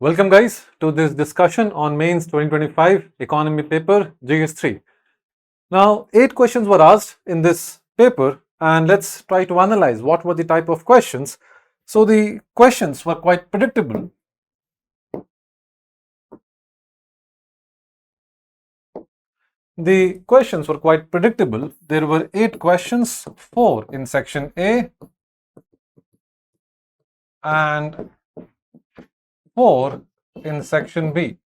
Welcome guys to this discussion on Mains 2025 Economy Paper GS3. Now 8 questions were asked in this paper and let's try to analyze what were the type of questions. So the questions were quite predictable. The questions were quite predictable. There were 8 questions, 4 in section A and 4 in section B,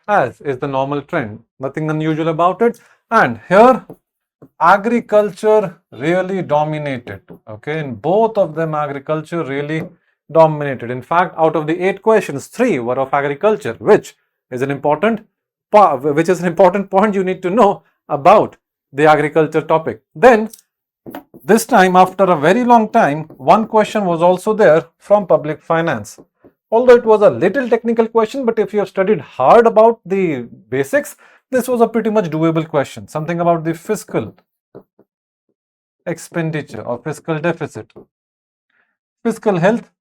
as is the normal trend. Nothing unusual about it. And here agriculture really dominated. Okay, in both of them agriculture really dominated. In fact, out of the 8 questions, 3 were of agriculture, which is an important point you need to know about the agriculture topic. Then this time, after a very long time, one question was also there from public finance. Although it was a little technical question, but if you have studied hard about the basics, this was a pretty much doable question. Something about the fiscal expenditure or fiscal deficit. Fiscal health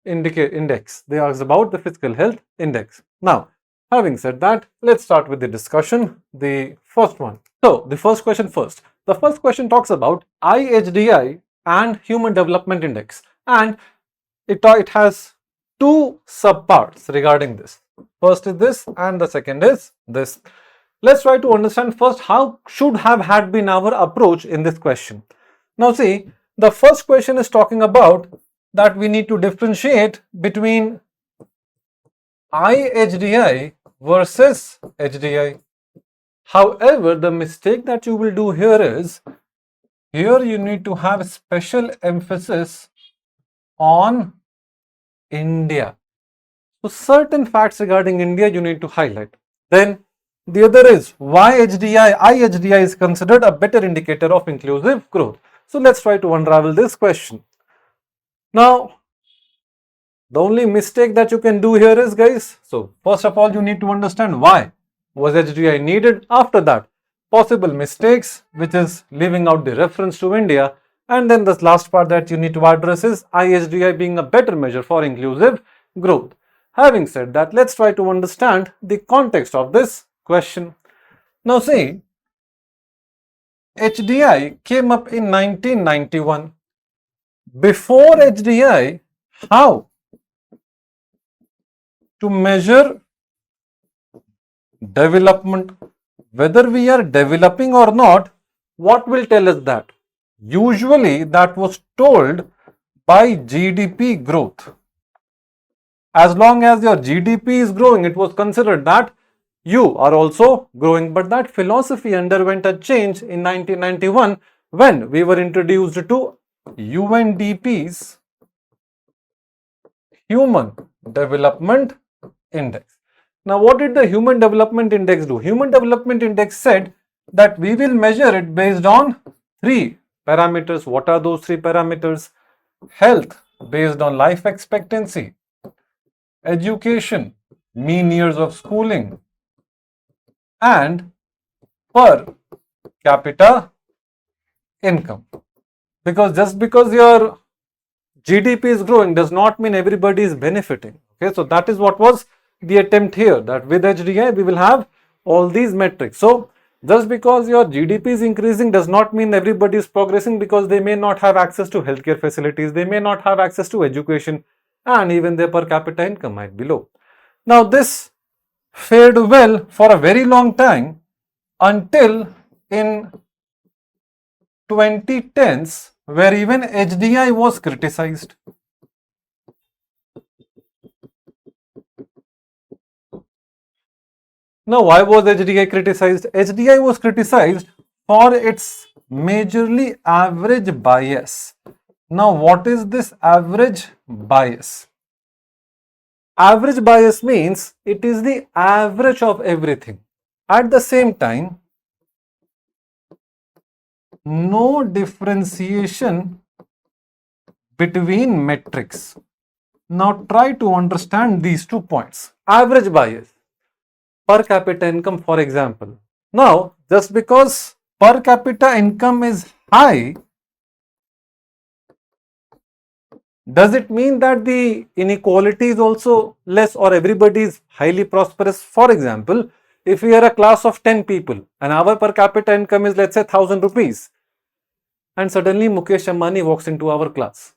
index. They asked about the fiscal health index. Now, having said that, let's start with the discussion. The first one. So, the first question first. The first question talks about IHDI and Human Development Index, and it has 2 subparts regarding this. First is this and the second is this. Let's try to understand first how should have had been our approach in this question. Now see, the first question is talking about that we need to differentiate between IHDI versus HDI. However, the mistake that you will do here is, here you need to have special emphasis on India. So certain facts regarding India you need to highlight. Then the other is why IHDI is considered a better indicator of inclusive growth. So let's try to unravel this question. Now, the only mistake that you can do here is, guys, so first of all you need to understand why was HDI needed. After that, possible mistakes, which is leaving out the reference to India. And then the last part that you need to address is IHDI being a better measure for inclusive growth. Having said that, let's try to understand the context of this question. Now see, HDI came up in 1991. Before HDI, how to measure development, whether we are developing or not, what will tell us that? Usually that was told by GDP growth. As long as your GDP is growing, it was considered that you are also growing. But that philosophy underwent a change in 1991 when we were introduced to UNDP's Human Development Index. Now, what did the Human Development Index do? Human Development Index said that we will measure it based on 3 parameters. What are those 3 parameters? Health based on life expectancy, education, mean years of schooling, and per capita income. Because just because your GDP is growing does not mean everybody is benefiting. Okay, so that is what was the attempt here, that with HDI we will have all these metrics. So just because your GDP is increasing does not mean everybody is progressing, because they may not have access to healthcare facilities, they may not have access to education, and even their per capita income might be low. Now this fared well for a very long time until in 2010s, where even HDI was criticized. Now, why was HDI criticized? HDI was criticized for its majorly average bias. Now, what is this average bias? Average bias means it is the average of everything. At the same time, no differentiation between metrics. Now, try to understand these 2 points. Average bias. Per capita income, for example. Now, just because per capita income is high Does it mean that the inequality is also less or everybody is highly prosperous? For example, if we are a class of 10 people and our per capita income is, let's say, 1000 rupees, and suddenly Mukesh Ambani walks into our class,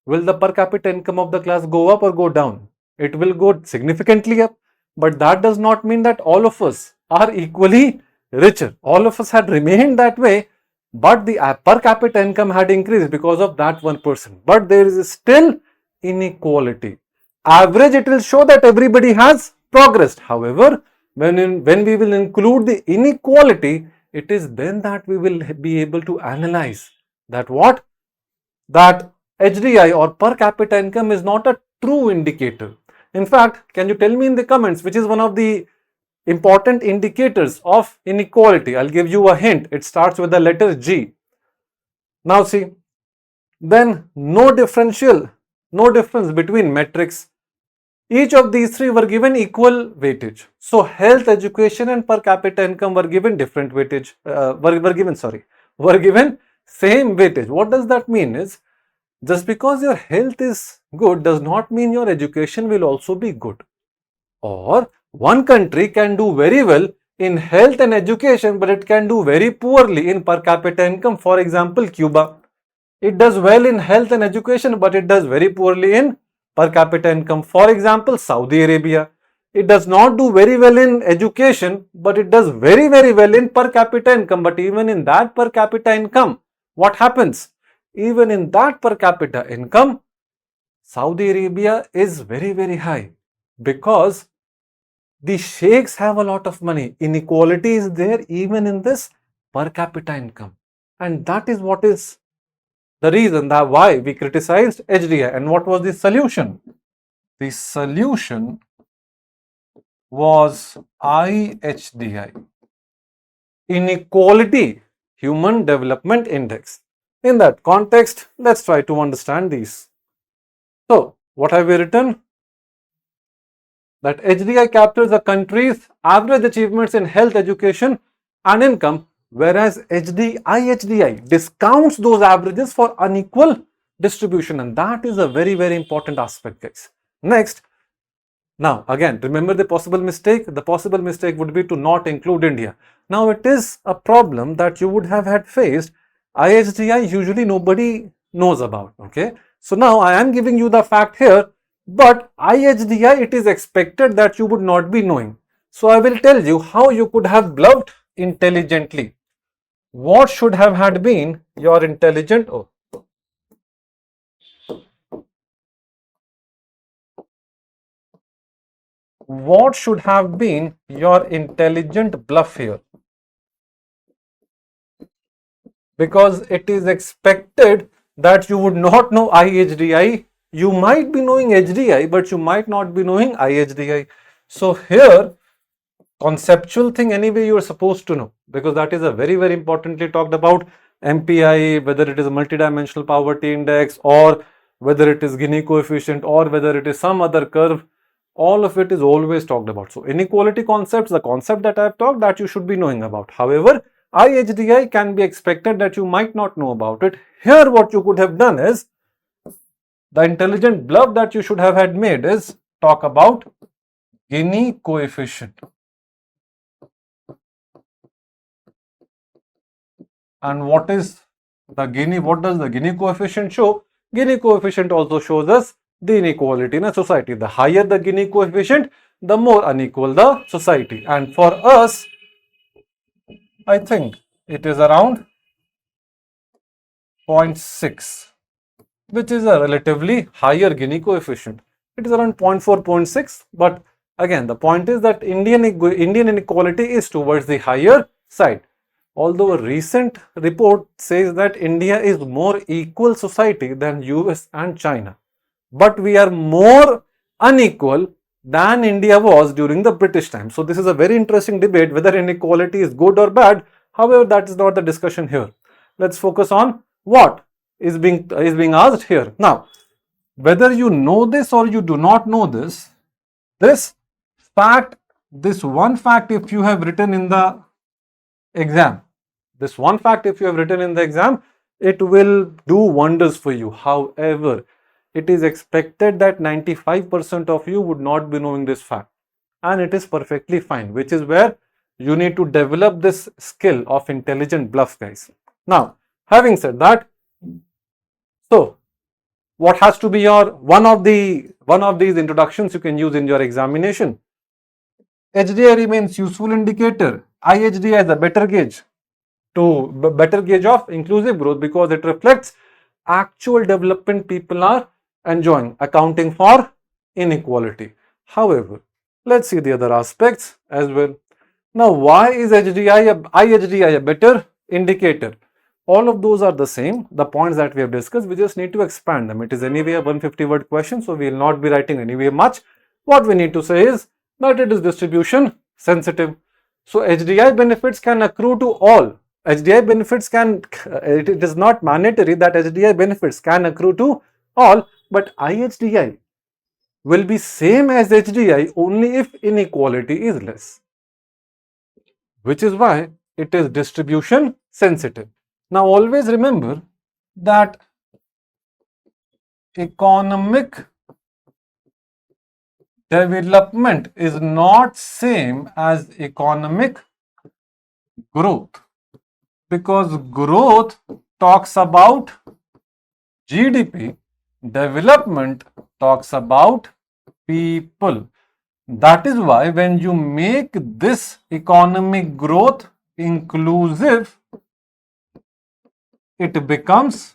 will the per capita income of the class go up or go down? It will go significantly up, but that does not mean that all of us are equally richer. All of us had remained that way, but the per capita income had increased because of that one person. But there is still inequality. Average, it will show that everybody has progressed. However, when we will include the inequality, it is then that we will be able to analyze that what? That HDI or per capita income is not a true indicator. In fact, can you tell me in the comments which is one of the important indicators of inequality? I'll give you a hint. It starts with the letter G. Now see, then no difference between metrics. Each of these three were given equal weightage. So health, education, and per capita income were given different weightage. Were given same weightage. What does that mean is, just because your health is good does not mean your education will also be good. Or one country can do very well in health and education, but it can do very poorly in per capita income. For example, Cuba. It does well in health and education, but it does very poorly in per capita income. For example, Saudi Arabia. It does not do very well in education, but it does very, very well in per capita income. But even in that per capita income, what happens? Even in that per capita income, Saudi Arabia is very, very high because the sheikhs have a lot of money. Inequality is there even in this per capita income. And that is what is the reason that why we criticized HDI. And what was the solution? The solution was IHDI, Inequality Human Development Index. In that context, let's try to understand these. So, what have we written? That HDI captures a country's average achievements in health, education, and income, whereas IHDI discounts those averages for unequal distribution, and that is a very, very important aspect, guys. Next, now again, remember the possible mistake? The possible mistake would be to not include India. Now, it is a problem that you would have had faced. IHDI usually nobody knows about, okay? So now I am giving you the fact here, but IHDI, it is expected that you would not be knowing. So I will tell you how you could have bluffed intelligently. What should have had been your intelligent, what should have been your intelligent bluff here? Because it is expected that you would not know IHDI. You might be knowing HDI, but you might not be knowing IHDI. So here, conceptual thing anyway you are supposed to know, because that is a very, very importantly talked about. MPI, whether it is a multidimensional poverty index or whether it is Gini coefficient or whether it is some other curve, all of it is always talked about. So inequality concepts, the concept that I have talked, that you should be knowing about. However, IHDI can be expected that you might not know about it. Here what you could have done is, the intelligent bluff that you should have had made is talk about Gini coefficient. And what is the Gini? What does the Gini coefficient show? Gini coefficient also shows us the inequality in a society. The higher the Gini coefficient, the more unequal the society. And for us, I think it is around 0.6, which is a relatively higher Gini coefficient. It is around 0.4, 0.6. But again, the point is that Indian inequality is towards the higher side. Although a recent report says that India is more equal society than US and China, but we are more unequal than India was during the British time. So this is a very interesting debate whether inequality is good or bad. However, that is not the discussion here. Let's focus on what is being asked here. Now, whether you know this or you do not know this, this one fact if you have written in the exam, it will do wonders for you. However, it is expected that 95% of you would not be knowing this fact, and it is perfectly fine, which is where you need to develop this skill of intelligent bluff, guys. Now, having said that, so what has to be your one of these introductions you can use in your examination? HDI remains useful indicator. IHDI is a better gauge of inclusive growth because it reflects actual development people are enjoying, accounting for inequality. However, let's see the other aspects as well. Now, why is IHDI a better indicator? All of those are the same, the points that we have discussed. We just need to expand them. It is anyway a 150-word question, so we will not be writing anyway much. What we need to say is that it is distribution sensitive. So HDI benefits can accrue to all. HDI benefits can, it is not mandatory that HDI benefits can accrue to all, but IHDI will be same as HDI only if inequality is less, which is why it is distribution sensitive. Now always remember that economic development is not same as economic growth, because growth talks about GDP, development talks about people. That is why when you make this economic growth inclusive, it becomes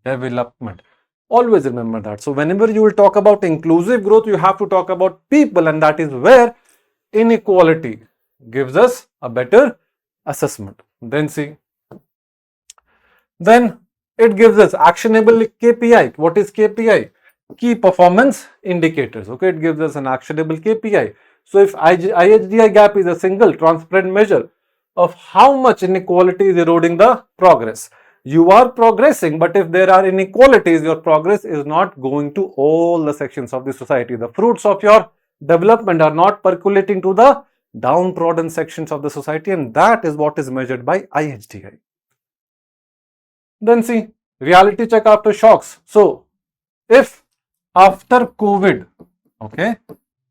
development. Always remember that. So whenever you will talk about inclusive growth, you have to talk about people, and that is where inequality gives us a better assessment. Then see, then it gives us actionable KPI. What is KPI? Key performance indicators. Okay, it gives us an actionable KPI. So if IHDI gap is a single transparent measure of how much inequality is eroding the progress. You are progressing, but if there are inequalities, your progress is not going to all the sections of the society. The fruits of your development are not percolating to the downtrodden sections of the society, and that is what is measured by IHDI. Then see, reality check after shocks. So if after COVID, okay,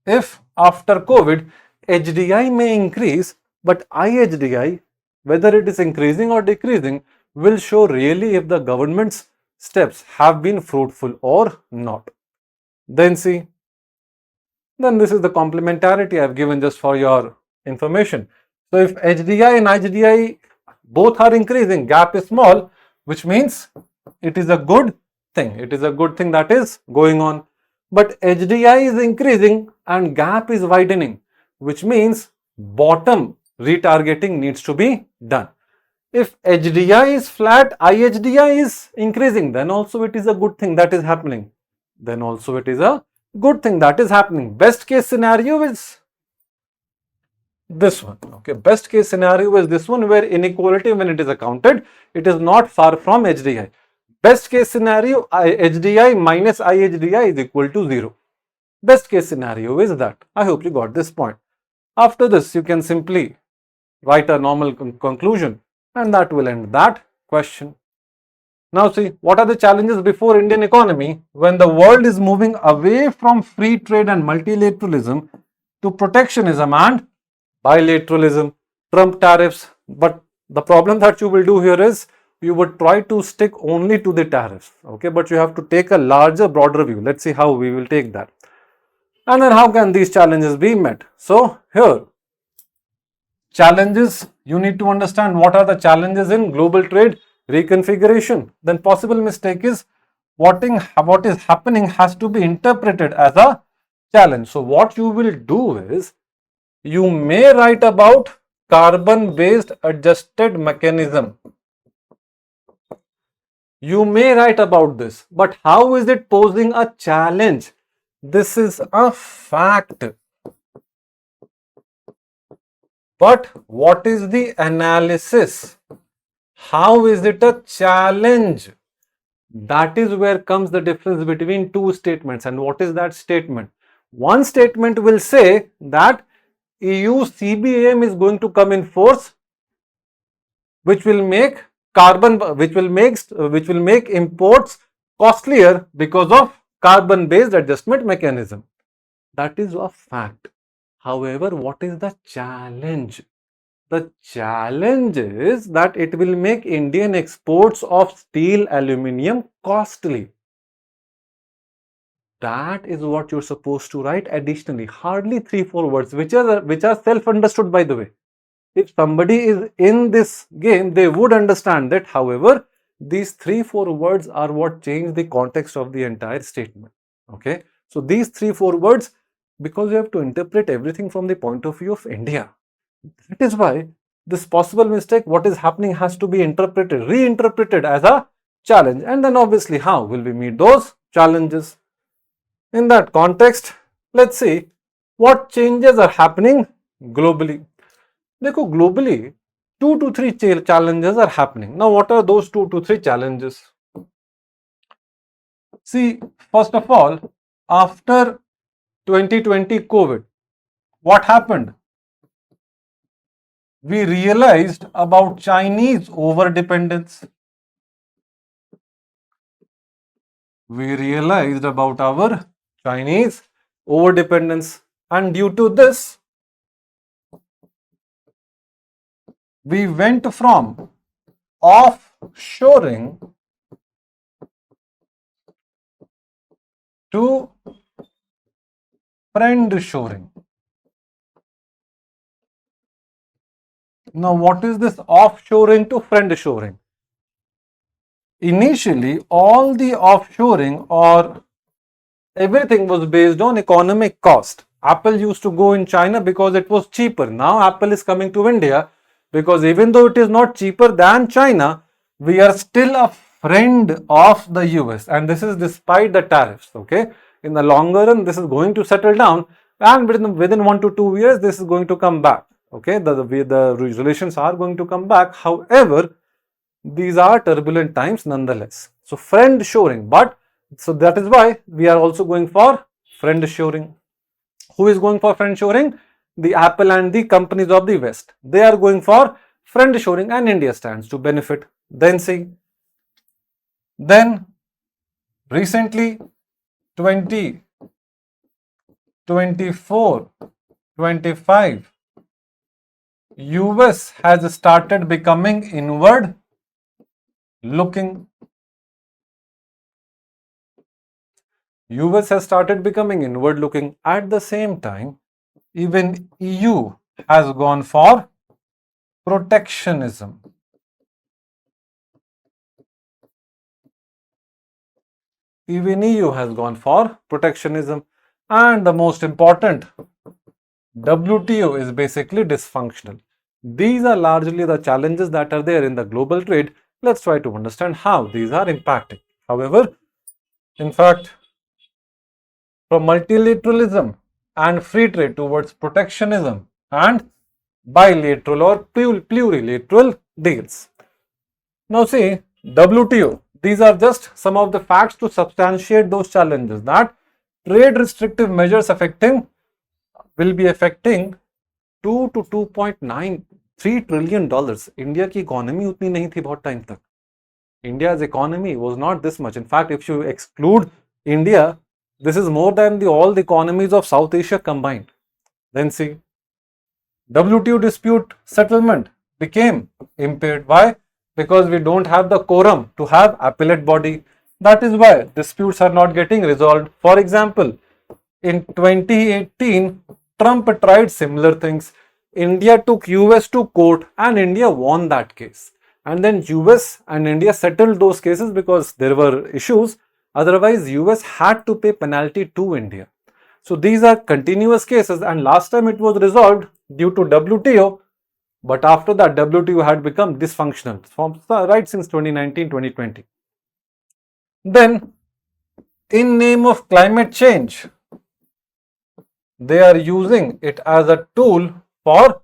if after COVID, HDI may increase, but IHDI, whether it is increasing or decreasing, will show really if the government's steps have been fruitful or not. Then see, then this is the complementarity I have given just for your information. So if HDI and IHDI both are increasing, gap is small, which means it is a good thing. It is a good thing that is going on. But HDI is increasing and gap is widening, which means bottom retargeting needs to be done. If HDI is flat, IHDI is increasing, then also it is a good thing that is happening. Then also it is a good thing that is happening. Best case scenario is this one. Okay, best case scenario is this one, where inequality, when it is accounted, it is not far from HDI. Best case scenario, HDI minus IHDI is equal to 0. Best case scenario is that. I hope you got this point. After this, you can simply write a normal conclusion, and that will end that question. Now see, what are the challenges before Indian economy when the world is moving away from free trade and multilateralism to protectionism and bilateralism, Trump tariffs. But the problem that you will do here is you would try to stick only to the tariffs, okay, but you have to take a larger, broader view. Let's see how we will take that. And then how can these challenges be met? So here, challenges, you need to understand what are the challenges in global trade reconfiguration. Then possible mistake is what is happening has to be interpreted as a challenge. So what you will do is you may write about carbon based adjusted mechanism. You may write about this, but how is it posing a challenge? This is a fact. But what is the analysis? How is it a challenge? That is where comes the difference between two statements. And what is that statement? One statement will say that EU CBAM is going to come in force, which will make imports costlier because of carbon-based adjustment mechanism. That is a fact. However, what is the challenge? The challenge is that it will make Indian exports of steel, aluminium costly. That is what you're supposed to write additionally. Hardly 3-4 words, which are self-understood, by the way. If somebody is in this game, they would understand that. However, these 3-4 words are what change the context of the entire statement. Okay. So these 3-4 words, because you have to interpret everything from the point of view of India. That is why this possible mistake, what is happening, has to be interpreted, reinterpreted as a challenge. And then obviously, how will we meet those challenges? In that context, let's see what changes are happening globally. देखो, globally 2 to 3 challenges are happening. Now, what are those 2 to 3 challenges? See, first of all, after 2020 COVID, what happened? We realized about Chinese overdependence. We realized about our Chinese overdependence, and due to this, we went from offshoring to friendshoring. Now, what is this offshoring to friendshoring? Initially, all the offshoring or everything was based on economic cost. Apple used to go in China because it was cheaper. Now, Apple is coming to India because even though it is not cheaper than China, we are still a friend of the US, and this is despite the tariffs. Okay, in the longer run, this is going to settle down, and within 1 to 2 years, this is going to come back. Okay, the relations are going to come back. However, these are turbulent times nonetheless. So, friend shoring, but so that is why we are also going for friend shoring. Who is going for friend shoring? The Apple and the companies of the West. They are going for friend shoring, and India stands to benefit. Then recently 2024-25, US has started becoming inward looking. US has started becoming inward looking. At the same time, even EU has gone for protectionism. Even EU has gone for protectionism. And the most important, WTO is basically dysfunctional. These are largely the challenges that are there in the global trade. Let's try to understand how these are impacting. However, in fact, from multilateralism and free trade towards protectionism and bilateral or plurilateral deals. Now see, WTO, these are just some of the facts to substantiate those challenges, that trade restrictive measures will be affecting 2 to 2.93 trillion dollars. India की economy उतनी नहीं थी बहुत time तक. India's economy was not this much. In fact, if you exclude India, this is more than all the economies of South Asia combined. Then see, WTO dispute settlement became impaired. Why? Because we don't have the quorum to have appellate body. That is why disputes are not getting resolved. For example, in 2018, Trump tried similar things. India took US to court and India won that case. And then US and India settled those cases because there were issues. Otherwise, US had to pay penalty to India. So these are continuous cases, and last time it was resolved due to WTO, but after that WTO had become dysfunctional right since 2019-2020. Then, in name of climate change, they are using it as a tool for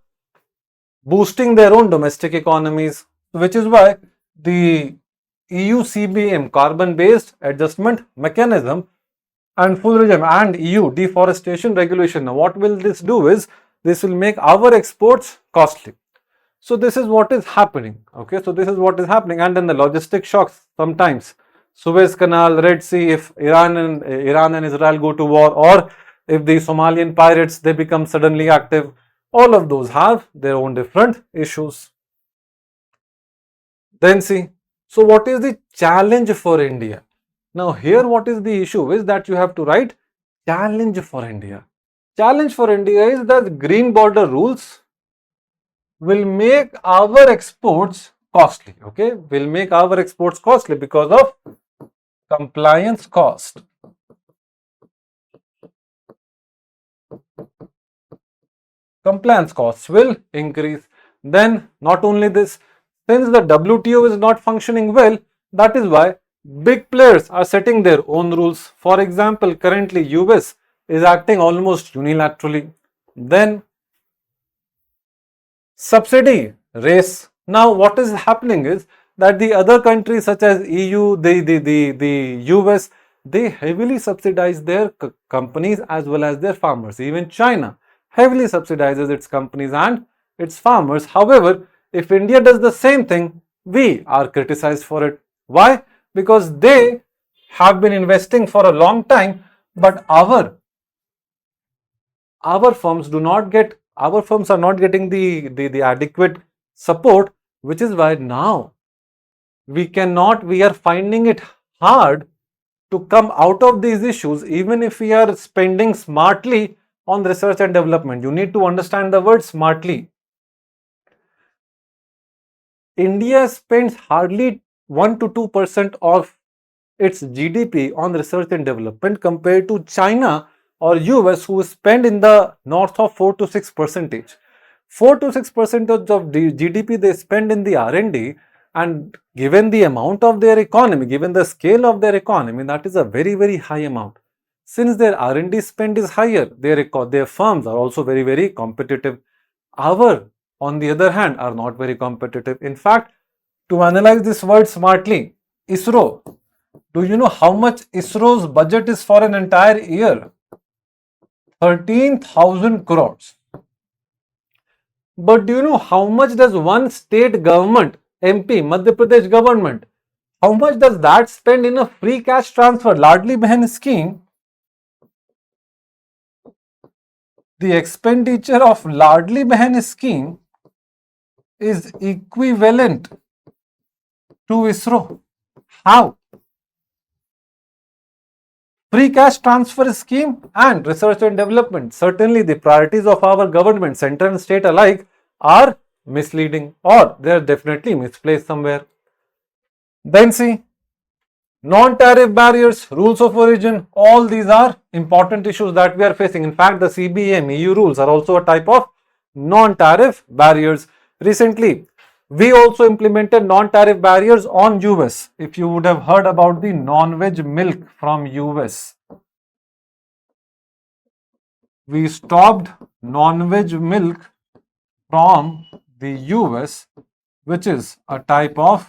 boosting their own domestic economies, which is why the EU CBM, carbon-based adjustment mechanism, and full regime, and EU deforestation regulation. Now, what will this do is, this will make our exports costly. So, this is what is happening. Okay, so this is what is happening, and then the logistic shocks sometimes. Suez Canal, Red Sea, if Iran and Israel go to war, or if the Somalian pirates they become suddenly active, all of those have their own different issues. Then see, so what is the challenge for India? Now here what is the issue is that you have to write challenge for India. Challenge for India is that green border rules will make our exports costly, okay? Will make our exports costly because of compliance cost. Compliance costs will increase. Then not only this, since the WTO is not functioning well, that is why big players are setting their own rules. For example, currently US is acting almost unilaterally. Then subsidy race. Now what is happening is that the other countries such as EU, the US, they heavily subsidize their companies as well as their farmers. Even China heavily subsidizes its companies and its farmers. However, if India does the same thing, we are criticized for it. Why? Because they have been investing for a long time, but our firms do not get, our firms are not getting the adequate support, which is why now we are finding it hard to come out of these issues even if we are spending smartly on research and development. You need to understand the word smartly. India spends hardly 1 to 2% of its GDP on research and development compared to China or US, who spend in the north of 4 to 6%. 4 to 6% of the GDP they spend in the R&D, and given the amount of their economy, given the scale of their economy, that is a very, very high amount. Since their R&D spend is higher, their firms are also very, very competitive. Our, on the other hand, are not very competitive. In fact, to analyze this word smartly, ISRO, do you know how much ISRO's budget is for an entire year? 13,000 crores. But do you know how much does one state government, MP, Madhya Pradesh government, how much does that spend in a free cash transfer, Ladli Behan scheme? The expenditure of Ladli Behan scheme is equivalent to ISRO. How? Free cash transfer scheme and research and development. Certainly the priorities of our government, central and state alike, are misleading, or they are definitely misplaced somewhere. Then see, non-tariff barriers, rules of origin, all these are important issues that we are facing. In fact, the CBAM EU rules are also a type of non-tariff barriers. Recently, we also implemented non-tariff barriers on US. If you would have heard about the non-veg milk from US. We stopped non-veg milk from the US, which is a type of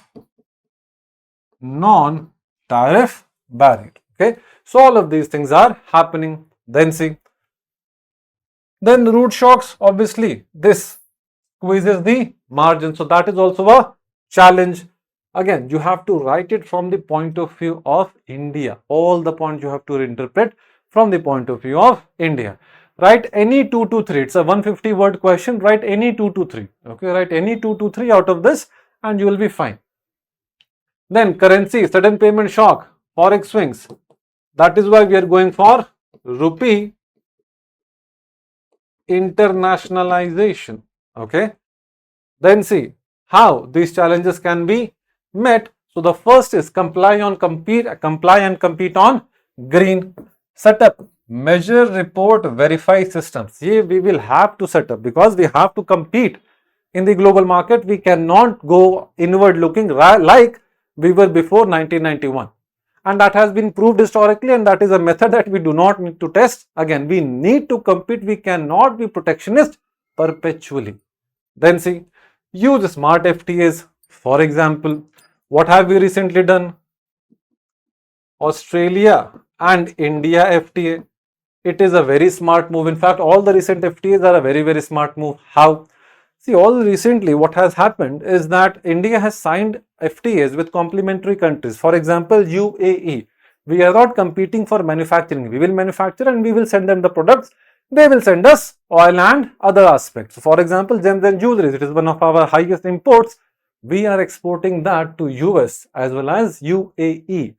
non-tariff barrier. Okay, so all of these things are happening. Then see, then root shocks, obviously this squeezes the margin, so that is also a challenge. Again, you have to write it from the point of view of India. All the points you have to interpret from the point of view of India. Write any 2 to 3. It's a 150 word question. Write any 2 to 3. Okay, write any 2 to 3 out of this and you will be fine. Then currency, sudden payment shock, forex swings. That is why we are going for rupee internationalization. Okay. Then see how these challenges can be met. So the first is comply and compete on green. Set up measure, report, verify systems. Ye we will have to set up because we have to compete in the global market. We cannot go inward looking like we were before 1991. And that has been proved historically, and that is a method that we do not need to test. Again, we need to compete. We cannot be protectionist perpetually. Then see, use smart FTAs. For example, what have we recently done? Australia and India FTA. It is a very smart move. In fact, all the recent FTAs are a very, very smart move. How? See, all recently what has happened is that India has signed FTAs with complementary countries. For example, UAE. We are not competing for manufacturing. We will manufacture and we will send them the products. They will send us oil and other aspects. For example, gems and jewelry. It is one of our highest imports. We are exporting that to US as well as UAE.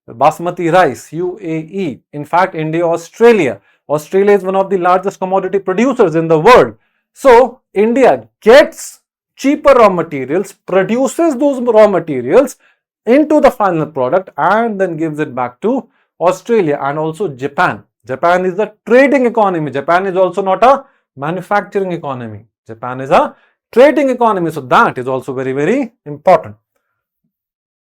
Basmati rice, UAE. In fact, India, Australia. Australia is one of the largest commodity producers in the world. So, India gets cheaper raw materials, produces those raw materials into the final product and then gives it back to Australia and also Japan. Japan is a trading economy. Japan is also not a manufacturing economy. Japan is a trading economy. So, that is also very, very important.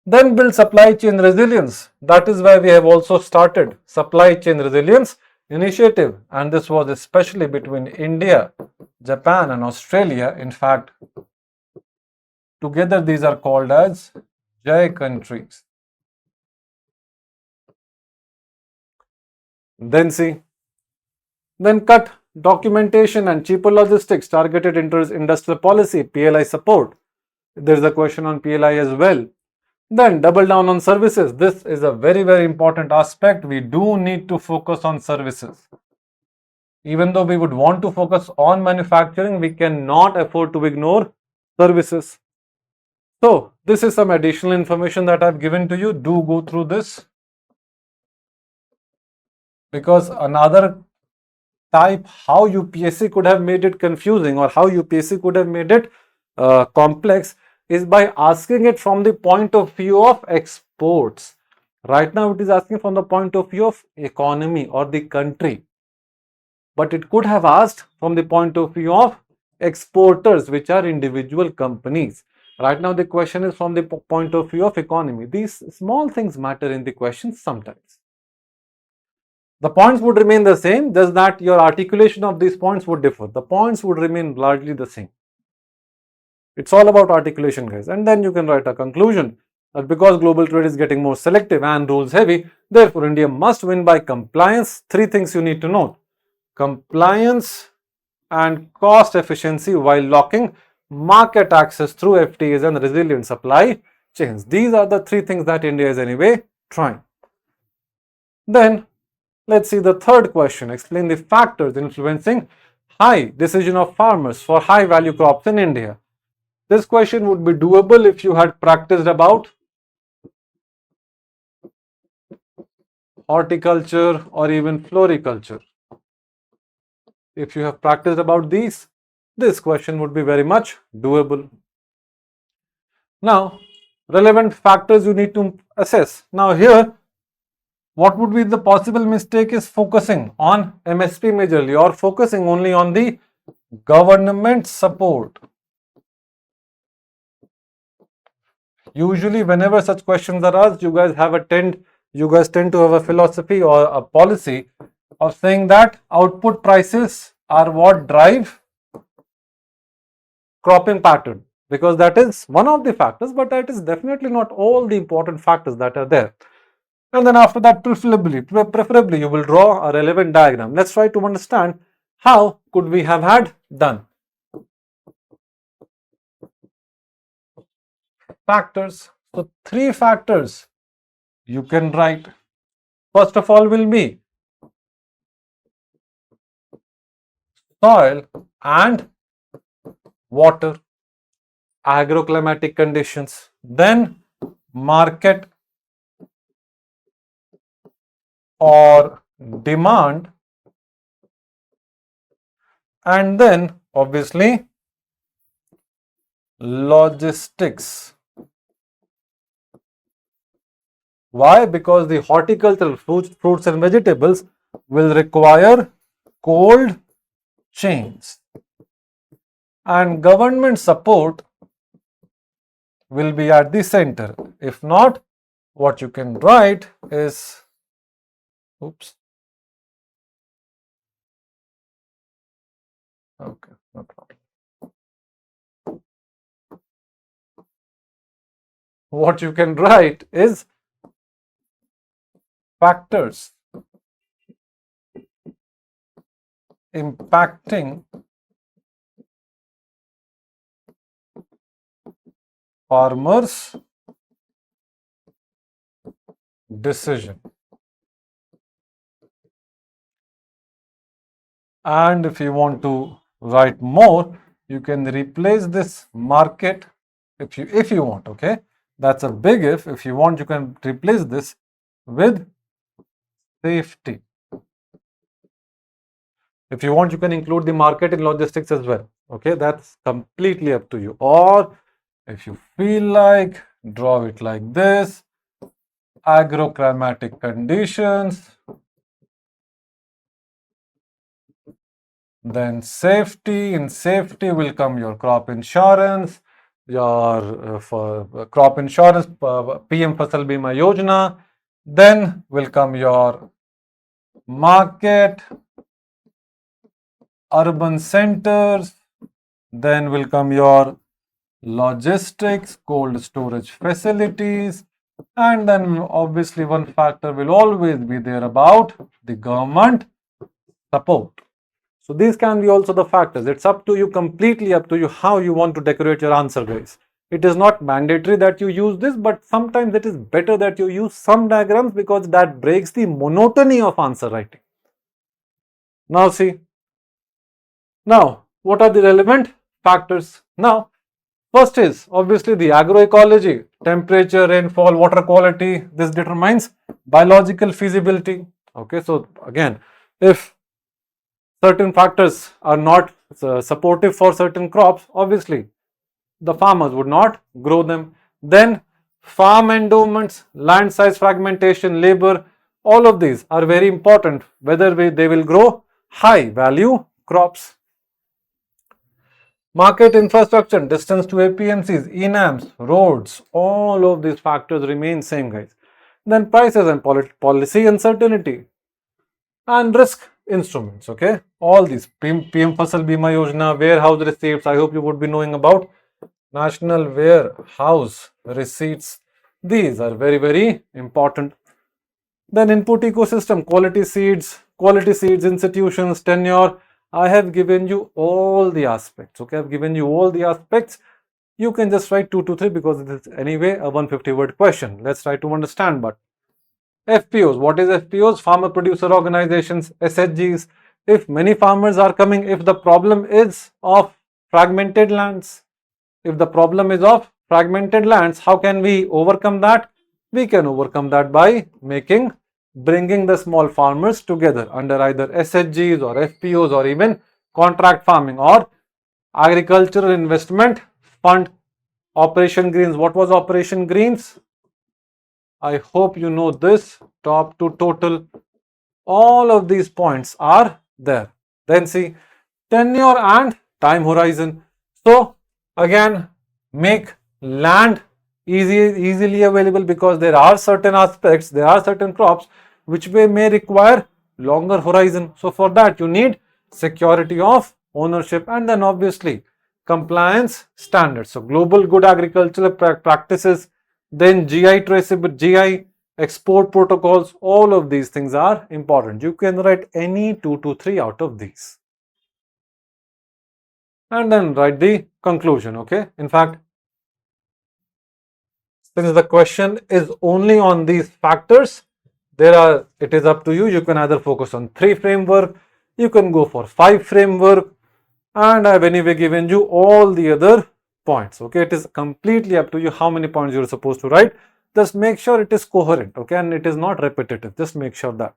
Then build supply chain resilience. That is why we have also started supply chain resilience initiative, and this was especially between India, Japan and Australia. In fact, together these are called as J countries. Then see, then cut documentation and cheaper logistics, targeted industrial policy, PLI support. There is a question on PLI as well. Then double down on services. This is a very, very important aspect. We do need to focus on services. Even though we would want to focus on manufacturing, we cannot afford to ignore services. So, this is some additional information that I've given to you. Do go through this, because another type how UPSC could have made it confusing or how UPSC could have made it complex is by asking it from the point of view of exports. Right now it is asking from the point of view of economy or the country, but it could have asked from the point of view of exporters, which are individual companies. Right now the question is from the point of view of economy. These small things matter in the questions sometimes. The points would remain the same, just that your articulation of these points would differ. The points would remain largely the same. It's all about articulation, guys. And then you can write a conclusion that because global trade is getting more selective and rules heavy, therefore India must win by compliance. Three things you need to know: compliance and cost efficiency while locking market access through FTAs and resilient supply chains. These are the three things that India is anyway trying. Then let's see the third question. Explain the factors influencing high decision of farmers for high value crops in India. This question would be doable if you had practiced about horticulture or even floriculture. If you have practiced about these, this question would be very much doable. Now, relevant factors you need to assess. Now here, what would be the possible mistake is focusing on MSP majorly or focusing only on the government support. Usually whenever such questions are asked, you guys tend to have a philosophy or a policy of saying that output prices are what drive cropping pattern, because that is one of the factors, but that is definitely not all the important factors that are there. And then after that, preferably you will draw a relevant diagram. Let's try to understand how could we have had done. Factors. So three factors you can write. First of all will be soil and water, agroclimatic conditions, then market or demand, and then obviously logistics. Why? Because the horticultural fruits and vegetables will require cold chains, and government support will be at the center. If not, what you can write is, oops, okay, no problem. What you can write is factors impacting farmer's decision. And if you want to write more, you can replace this market if you want, okay? That's a big if. If you want, you can replace this with safety. If you want, you can include the market in logistics as well, okay? That's completely up to you. Or if you feel like, draw it like this: agroclimatic conditions, then safety. In safety will come your crop insurance, your for crop insurance, PM Fasal Bima Yojana. Then will come your market, urban centers. Then will come your logistics, cold storage facilities. And then obviously one factor will always be there about the government support. So these can be also the factors. It's up to you, completely up to you, how you want to decorate your answer, guys. It is not mandatory that you use this, but sometimes it is better that you use some diagrams because that breaks the monotony of answer writing. Now see, now what are the relevant factors? Now, first is obviously the agroecology, temperature, rainfall, water quality. This determines biological feasibility. Okay, so again, if certain factors are not supportive for certain crops, obviously the farmers would not grow them. Then farm endowments, land size fragmentation, labor, all of these are very important whether they will grow high value crops. Market infrastructure, distance to APMCs, ENAMs, roads, all of these factors remain same, guys. Then prices and policy uncertainty and risk instruments, okay? All these PM Fasal Bima Yojana, warehouse receipts, I hope you would be knowing about national warehouse receipts. These are very, very important. Then input ecosystem, quality seeds, institutions, tenure. I have given you all the aspects, okay? I've given you all the aspects. You can just write 2 to 3 because it is anyway a 150 word question. Let's try to understand. But FPOs, what is FPOs? Farmer producer organizations, SHGs. If many farmers are coming, if the problem is of fragmented lands, how can we overcome that? We can overcome that by bringing the small farmers together under either SHGs or FPOs or even contract farming or agricultural investment fund. Operation Greens. What was Operation Greens? I hope you know this, top to total. All of these points are there. Then see, tenure and time horizon. So again, make land easily available because there are certain aspects, there are certain crops which may require longer horizon. So for that you need security of ownership and then obviously compliance standards. So global good agricultural practices, then GI traceable, GI export protocols, all of these things are important. You can write any 2 to 3 out of these. And then write the conclusion, okay? In fact, since the question is only on these factors, it is up to you. You can either focus on 3 framework, you can go for 5 framework, and I've anyway given you all the other points, okay? It is completely up to you how many points you're supposed to write. Just make sure it is coherent, okay? And it is not repetitive. Just make sure that.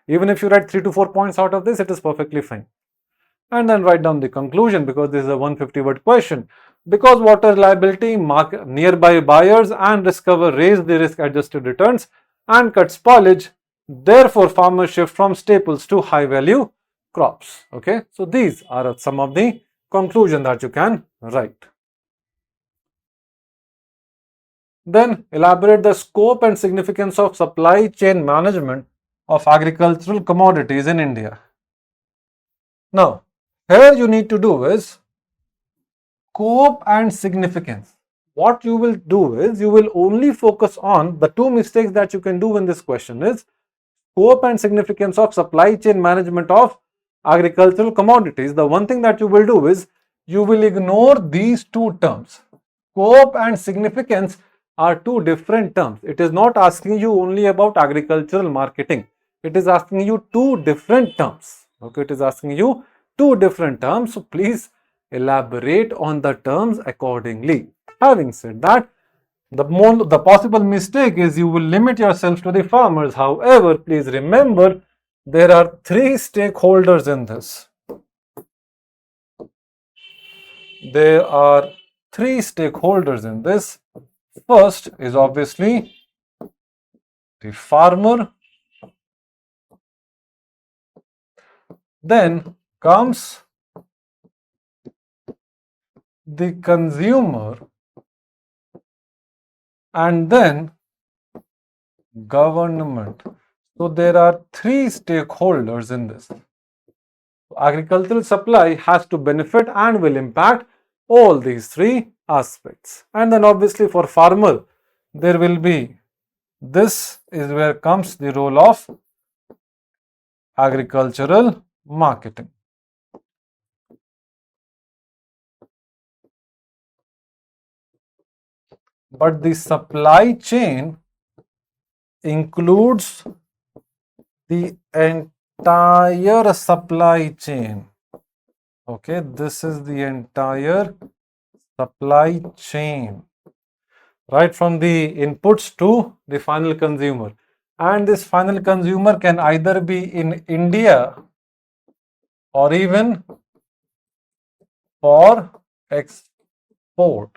Even if you write 3 to 4 points out of this, it is perfectly fine. And then write down the conclusion because this is a 150 word question. Because water reliability, nearby buyers and risk cover raise the risk adjusted returns and cut spoilage. Therefore, farmers shift from staples to high value crops. Okay, so these are some of the conclusion that you can write. Then elaborate the scope and significance of supply chain management of agricultural commodities in India. Now, here you need to do is scope and significance. What you will do is you will only focus on the 2 mistakes that you can do in this question is scope and significance of supply chain management of agricultural commodities. The one thing that you will do is you will ignore these 2 terms, scope and significance are two different terms. It is not asking you only about agricultural marketing. It is asking you two different terms. Okay, it is asking you two different terms. So please elaborate on the terms accordingly. Having said that, the possible mistake is you will limit yourself to the farmers. However, please remember there are three stakeholders in this. There are three stakeholders in this. First is obviously the farmer. Then comes the consumer, and then government. So there are three stakeholders in this. Agricultural supply has to benefit and will impact all these three aspects. And then obviously for farmer, there will be, this is where comes the role of agricultural marketing. But the supply chain includes the entire supply chain. Okay, this is the entire supply chain, right from the inputs to the final consumer. And this final consumer can either be in India or even for export.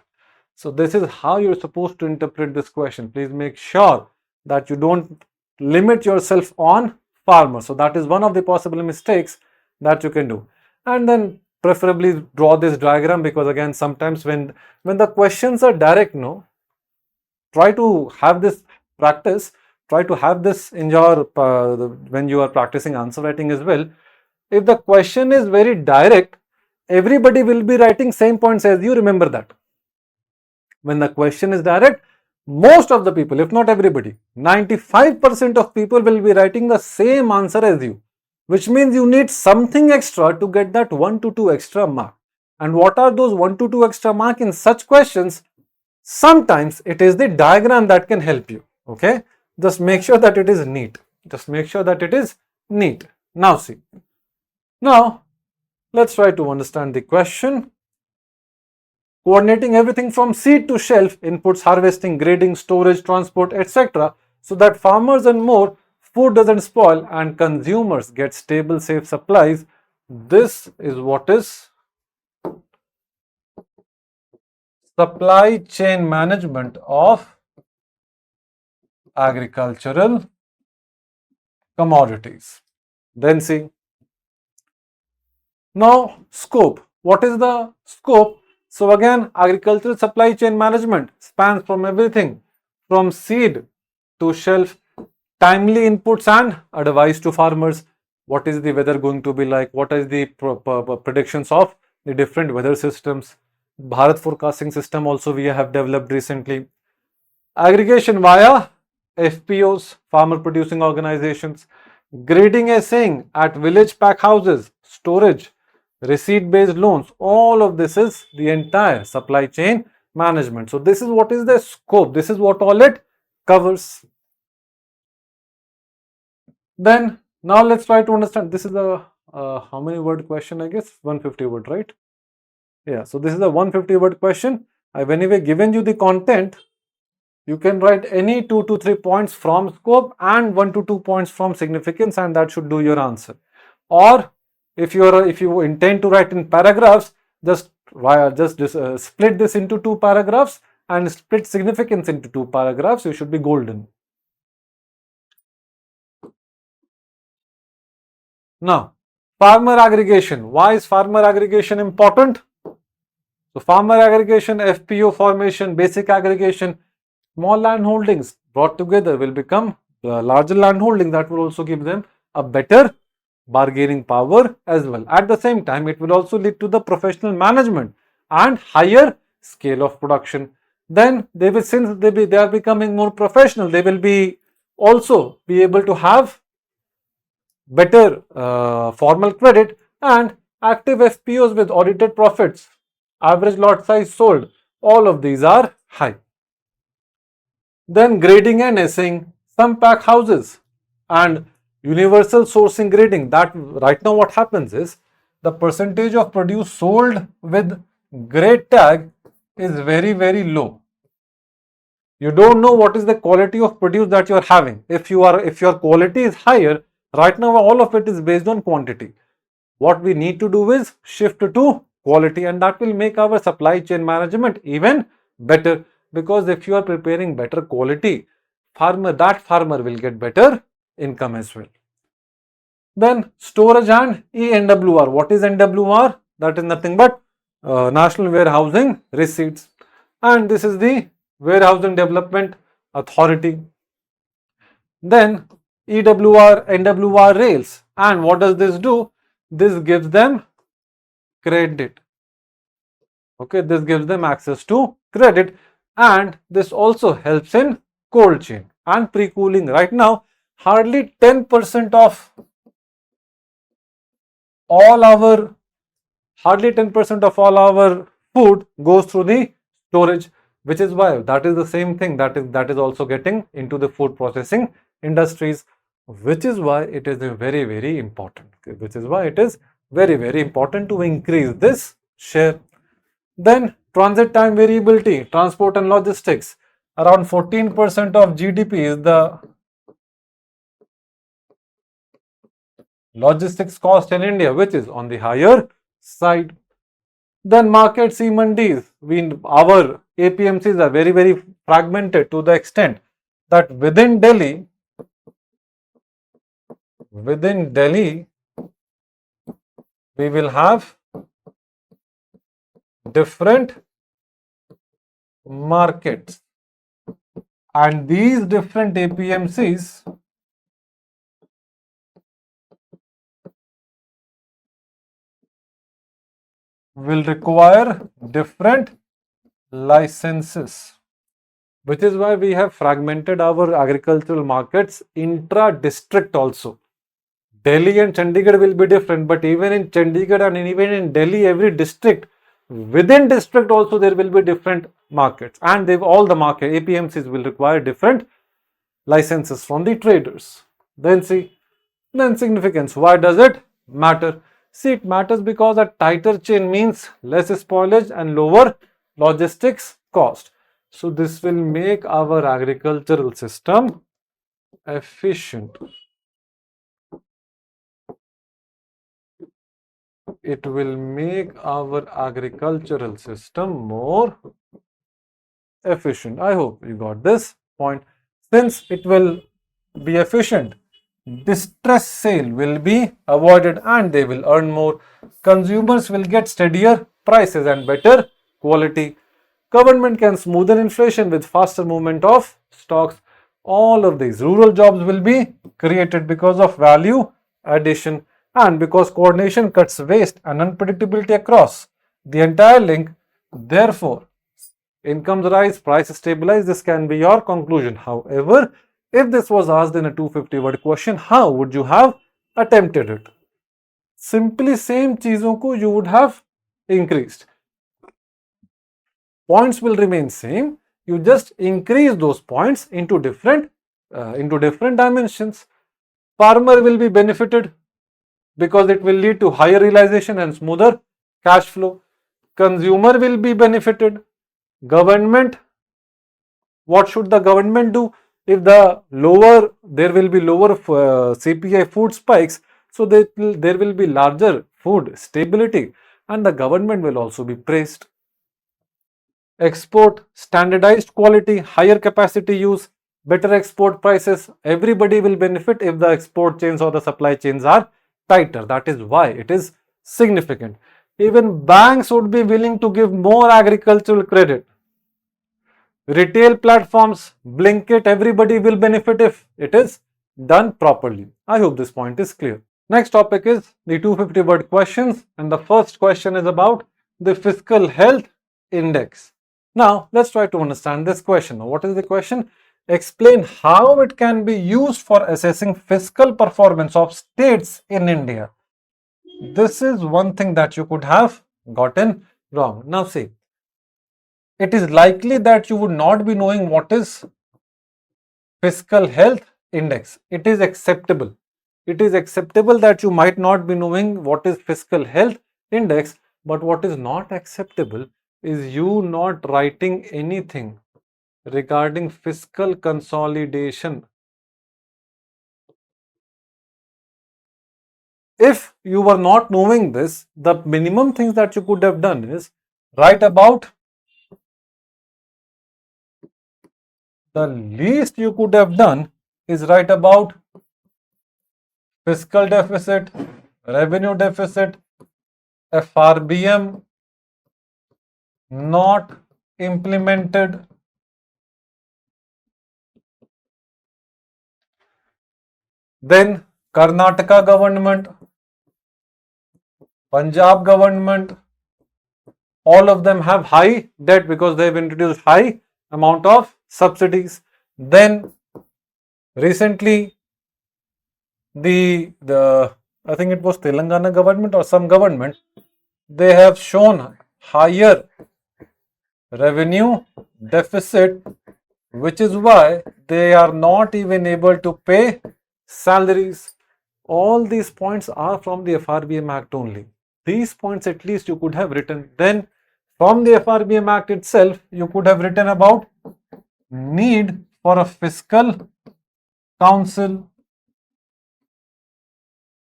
So this is how you're supposed to interpret this question. Please make sure that you don't limit yourself on farmer. So that is one of the possible mistakes that you can do. And then preferably draw this diagram, because again, sometimes when the questions are direct, no, try to have this practice, try to have this in your, when you are practicing answer writing as well. If the question is very direct, everybody will be writing same points as you, remember that. When the question is direct, most of the people, if not everybody, 95% of people will be writing the same answer as you, which means you need something extra to get that 1 to 2 extra mark. And what are those 1 to 2 extra mark in such questions? Sometimes it is the diagram that can help you. Okay, just make sure that it is neat. Just make sure that it is neat. Now see, now let's try to understand the question. Coordinating everything from seed to shelf, inputs, harvesting, grading, storage, transport, etc., so that farmers and more food doesn't spoil and consumers get stable, safe supplies. This is what is supply chain management of agricultural commodities. Then see, now scope. What is the scope? So again, agricultural supply chain management spans from everything from seed to shelf, timely inputs and advice to farmers. What is the weather going to be like? What is the predictions of the different weather systems? Bharat forecasting system also we have developed recently. Aggregation via FPOs, farmer producing organizations. Grading assaying at village pack houses, storage, receipt based loans. All of this is the entire supply chain management. So this is what is the scope. This is what all it covers. Then now let's try to understand. This is a how many word question? I guess 150 word, right? Yeah. So this is a 150 word question. I've anyway given you the content. You can write any 2 to 3 points from scope and 1 to 2 points from significance, and that should do your answer. Or if you intend to write in paragraphs, just split this into 2 paragraphs and split significance into 2 paragraphs. You should be golden. Now, farmer aggregation. Why is farmer aggregation important? So farmer aggregation, FPO formation, basic aggregation, small land holdings brought together will become larger land holding. That will also give them a better bargaining power as well. At the same time, it will also lead to the professional management and higher scale of production. Then they will, since they are becoming more professional, they will be also be able to have better formal credit and active FPOs with audited profits, average lot size sold, All of these are high. Then grading and assaying, some pack houses and universal sourcing grading. That right now what happens is the percentage of produce sold with grade tag is very low. You don't know what is the quality of produce that you are having. If your quality is higher, right now all of it is based on quantity. What we need to do is shift to quality, and that will make our supply chain management even better, because if you are preparing better quality, that farmer will get better income as well. Then storage and ENWR. What is NWR? That is nothing but National Warehousing Receipts, and this is the Warehousing Development Authority. Then EWR, NWR rails, and what does this do? This gives them credit. Okay, this gives them access to credit, and this also helps in cold chain and pre-cooling. Right now, hardly 10% of all our food goes through the storage, which is why that is the same thing that is also getting into the food processing industries, which is why it is very important. Which is why it is very important to increase this share. Then transit time variability, transport and logistics. Around 14% of GDP is the logistics cost in India, which is on the higher side. Then market C mandis. Our APMCs are very fragmented to the extent that within Delhi, we will have different markets, and these different APMCs will require different licenses, which is why we have fragmented our agricultural markets intra-district also. Delhi and Chandigarh will be different, but even in Chandigarh and even in Delhi, every district, within district also there will be different markets, and all the market APMCs will require different licenses from the traders. Then significance. Why does it matter? See, it matters because a tighter chain means less spoilage and lower logistics cost. So this will make our agricultural system efficient. It will make our agricultural system more efficient. I hope you got this point. Since it will be efficient, distress sale will be avoided and they will earn more. Consumers will get steadier prices and better quality. Government can smoothen inflation with faster movement of stocks. All of these rural jobs will be created because of value addition, and because coordination cuts waste and unpredictability across the entire link. Therefore, incomes rise, prices stabilize. This can be your conclusion. However, if this was asked in a 250-word question, how would you have attempted it? Simply same चीजों को you would have increased. Points will remain same. You just increase those points into different dimensions. Farmer will be benefited because it will lead to higher realization and smoother cash flow. Consumer will be benefited. Government, what should the government do? If there will be lower CPI food spikes, so there will be larger food stability, and the government will also be praised. Export, standardized quality, higher capacity use, better export prices. Everybody will benefit if the export chains or the supply chains are tighter. That is why it is significant. Even banks would be willing to give more agricultural credit. Retail platforms, Blinkit, everybody will benefit if it is done properly. I hope this point is clear. Next topic is the 250-word questions, and the first question is about the Fiscal Health Index. Now, let's try to understand this question. Now, what is the question? Explain how it can be used for assessing fiscal performance of states in India. This is one thing that you could have gotten wrong. Now, see, it is likely that you would not be knowing what is fiscal health index. It is acceptable. It is acceptable that you might not be knowing what is fiscal health index, but what is not acceptable is you not writing anything regarding fiscal consolidation. If you were not knowing this, the minimum things that you could have done is write about, the least you could have done is write about fiscal deficit, revenue deficit, FRBM not implemented, then Karnataka government, Punjab government, all of them have high debt because they have introduced high amount of subsidies. Then recently the I think it was Telangana government or some government, they have shown higher revenue deficit, which is why they are not even able to pay salaries. All these points are from the FRBM Act only. These points at least you could have written. Then from the FRBM Act itself, you could have written about need for a fiscal council,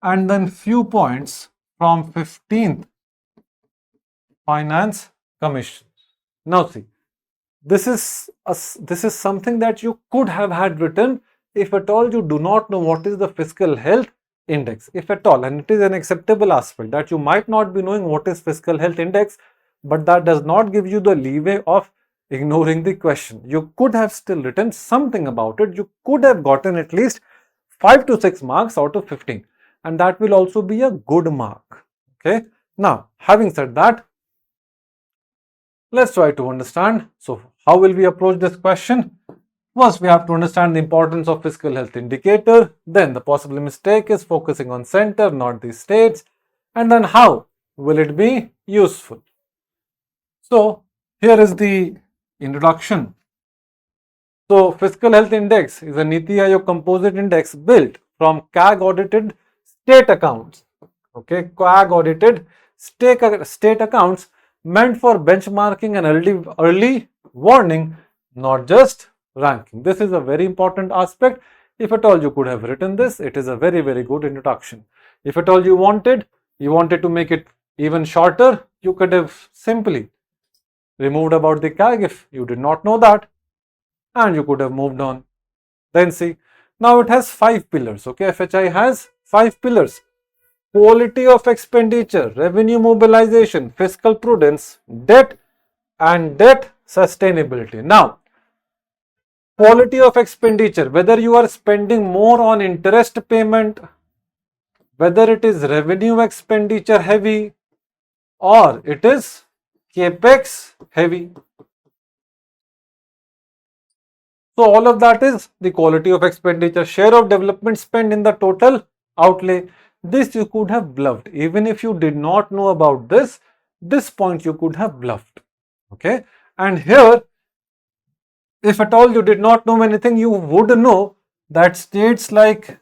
and then few points from 15th Finance Commission. Now see, this is something that you could have had written if at all you do not know what is the fiscal health index, if at all, and it is an acceptable aspect that you might not be knowing what is fiscal health index, but that does not give you the leeway of ignoring the question. You could have still written something about it. You could have gotten at least 5 to 6 marks out of 15, and that will also be a good mark. Okay. Now, having said that, let's try to understand. So, how will we approach this question? First, we have to understand the importance of fiscal health indicator. Then, the possible mistake is focusing on center, not the states. And then, how will it be useful? So, here is the introduction. So, fiscal health index is a Niti Aayog composite index built from CAG audited state accounts. Okay, CAG audited state accounts meant for benchmarking and early warning, not just ranking. This is a very important aspect. If at all you could have written this, it is a very, very good introduction. If at all you wanted to make it even shorter, you could have simply removed about the CAG if you did not know that, and you could have moved on. Then see, now it has 5 pillars. Okay, FHI has 5 pillars: quality of expenditure, revenue mobilization, fiscal prudence, debt, and debt sustainability. Now, quality of expenditure, whether you are spending more on interest payment, whether it is revenue expenditure heavy or it is capex heavy. So all of that is the quality of expenditure. Share of development spend in the total outlay. This you could have bluffed. Even if you did not know about this point you could have bluffed. Okay. And here, if at all you did not know anything, you would know that states like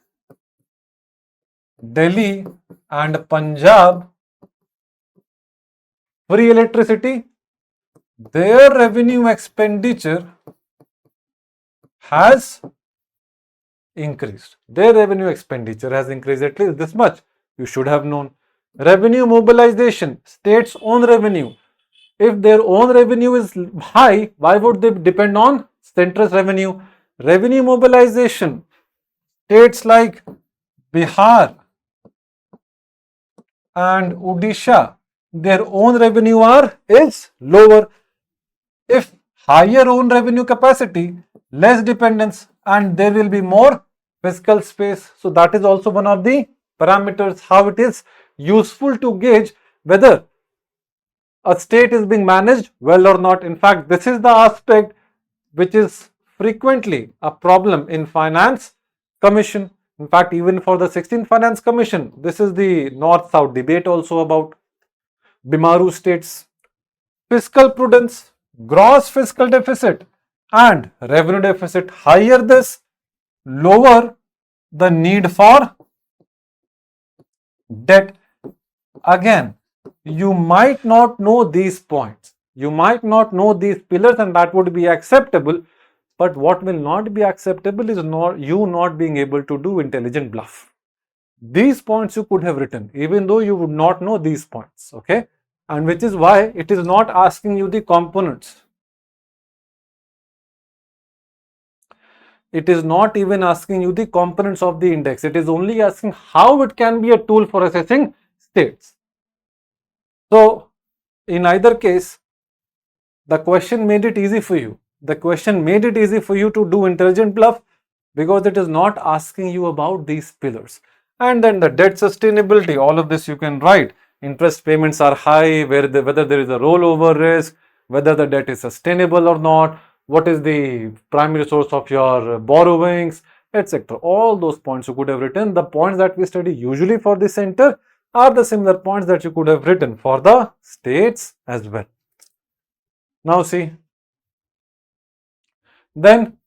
Delhi and Punjab, free electricity, their revenue expenditure has increased. Their revenue expenditure has increased at least this much. You should have known. Revenue mobilization, states' own revenue. If their own revenue is high, why would they depend on central's revenue? Revenue mobilization, states like Bihar and Odisha, their own revenue is lower. If higher own revenue capacity, less dependence, and there will be more fiscal space. So that is also one of the parameters, how it is useful to gauge whether a state is being managed well or not. In fact, this is the aspect which is frequently a problem in Finance Commission. In fact, even for the 16th Finance Commission, this is the North-South debate also about Bimaru states. Fiscal prudence, gross fiscal deficit and revenue deficit, higher this, lower the need for debt. Again, you might not know these points. You might not know these pillars, and that would be acceptable. But what will not be acceptable is you not being able to do intelligent bluff. These points you could have written, even though you would not know these points. Okay. And which is why it is not asking you the components. It is not even asking you the components of the index. It is only asking how it can be a tool for assessing states. So, in either case, the question made it easy for you. The question made it easy for you to do intelligent bluff because it is not asking you about these pillars. And then the debt sustainability, all of this you can write. Interest payments are high, whether there is a rollover risk, whether the debt is sustainable or not, what is the primary source of your borrowings, etc. All those points you could have written. The points that we study usually for the center are the similar points that you could have written for the states as well. Now see, then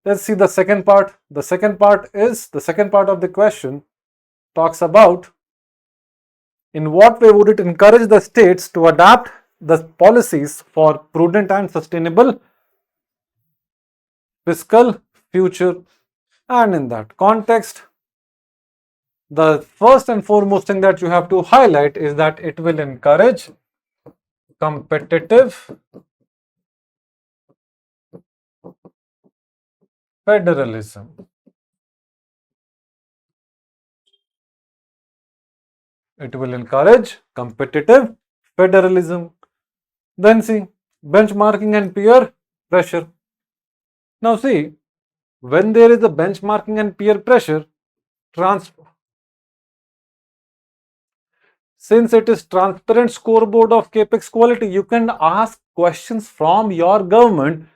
let's see the second part. The second part of the question talks about in what way would it encourage the states to adapt the policies for prudent and sustainable fiscal future. And in that context, the first and foremost thing that you have to highlight is that it will encourage competitive federalism. It will encourage competitive federalism. Then see, benchmarking and peer pressure. Now see, when there is a benchmarking and peer pressure, since it is transparent scoreboard of capex quality, you can ask questions from your government.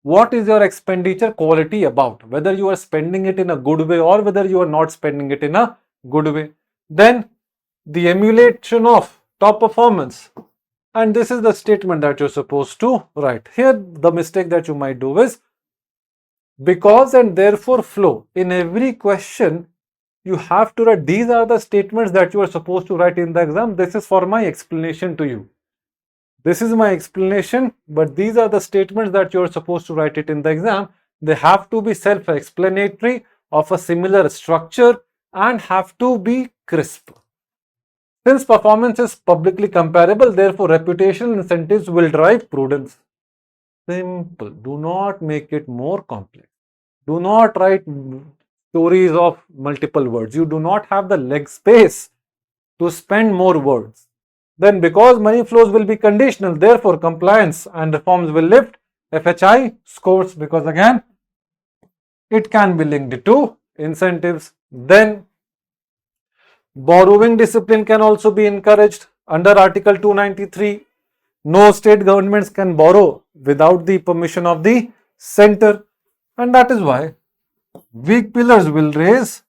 What is your expenditure quality about? Whether you are spending it in a good way or whether you are not spending it in a good way. Then the emulation of top performance. And this is the statement that you're supposed to write. Here, the mistake that you might do is because and therefore flow. In every question, you have to write, these are the statements that you are supposed to write in the exam. This is for my explanation to you. This is my explanation, but these are the statements that you are supposed to write it in the exam. They have to be self-explanatory, of a similar structure, and have to be crisp. Since performance is publicly comparable, therefore reputational incentives will drive prudence. Simple. Do not make it more complex. Do not write stories of multiple words. You do not have the leg space to spend more words. Then because money flows will be conditional, therefore compliance and reforms will lift FHI scores, because again, it can be linked to incentives. Then borrowing discipline can also be encouraged. Under Article 293, no state governments can borrow without the permission of the center, and that is why weak pillars will raise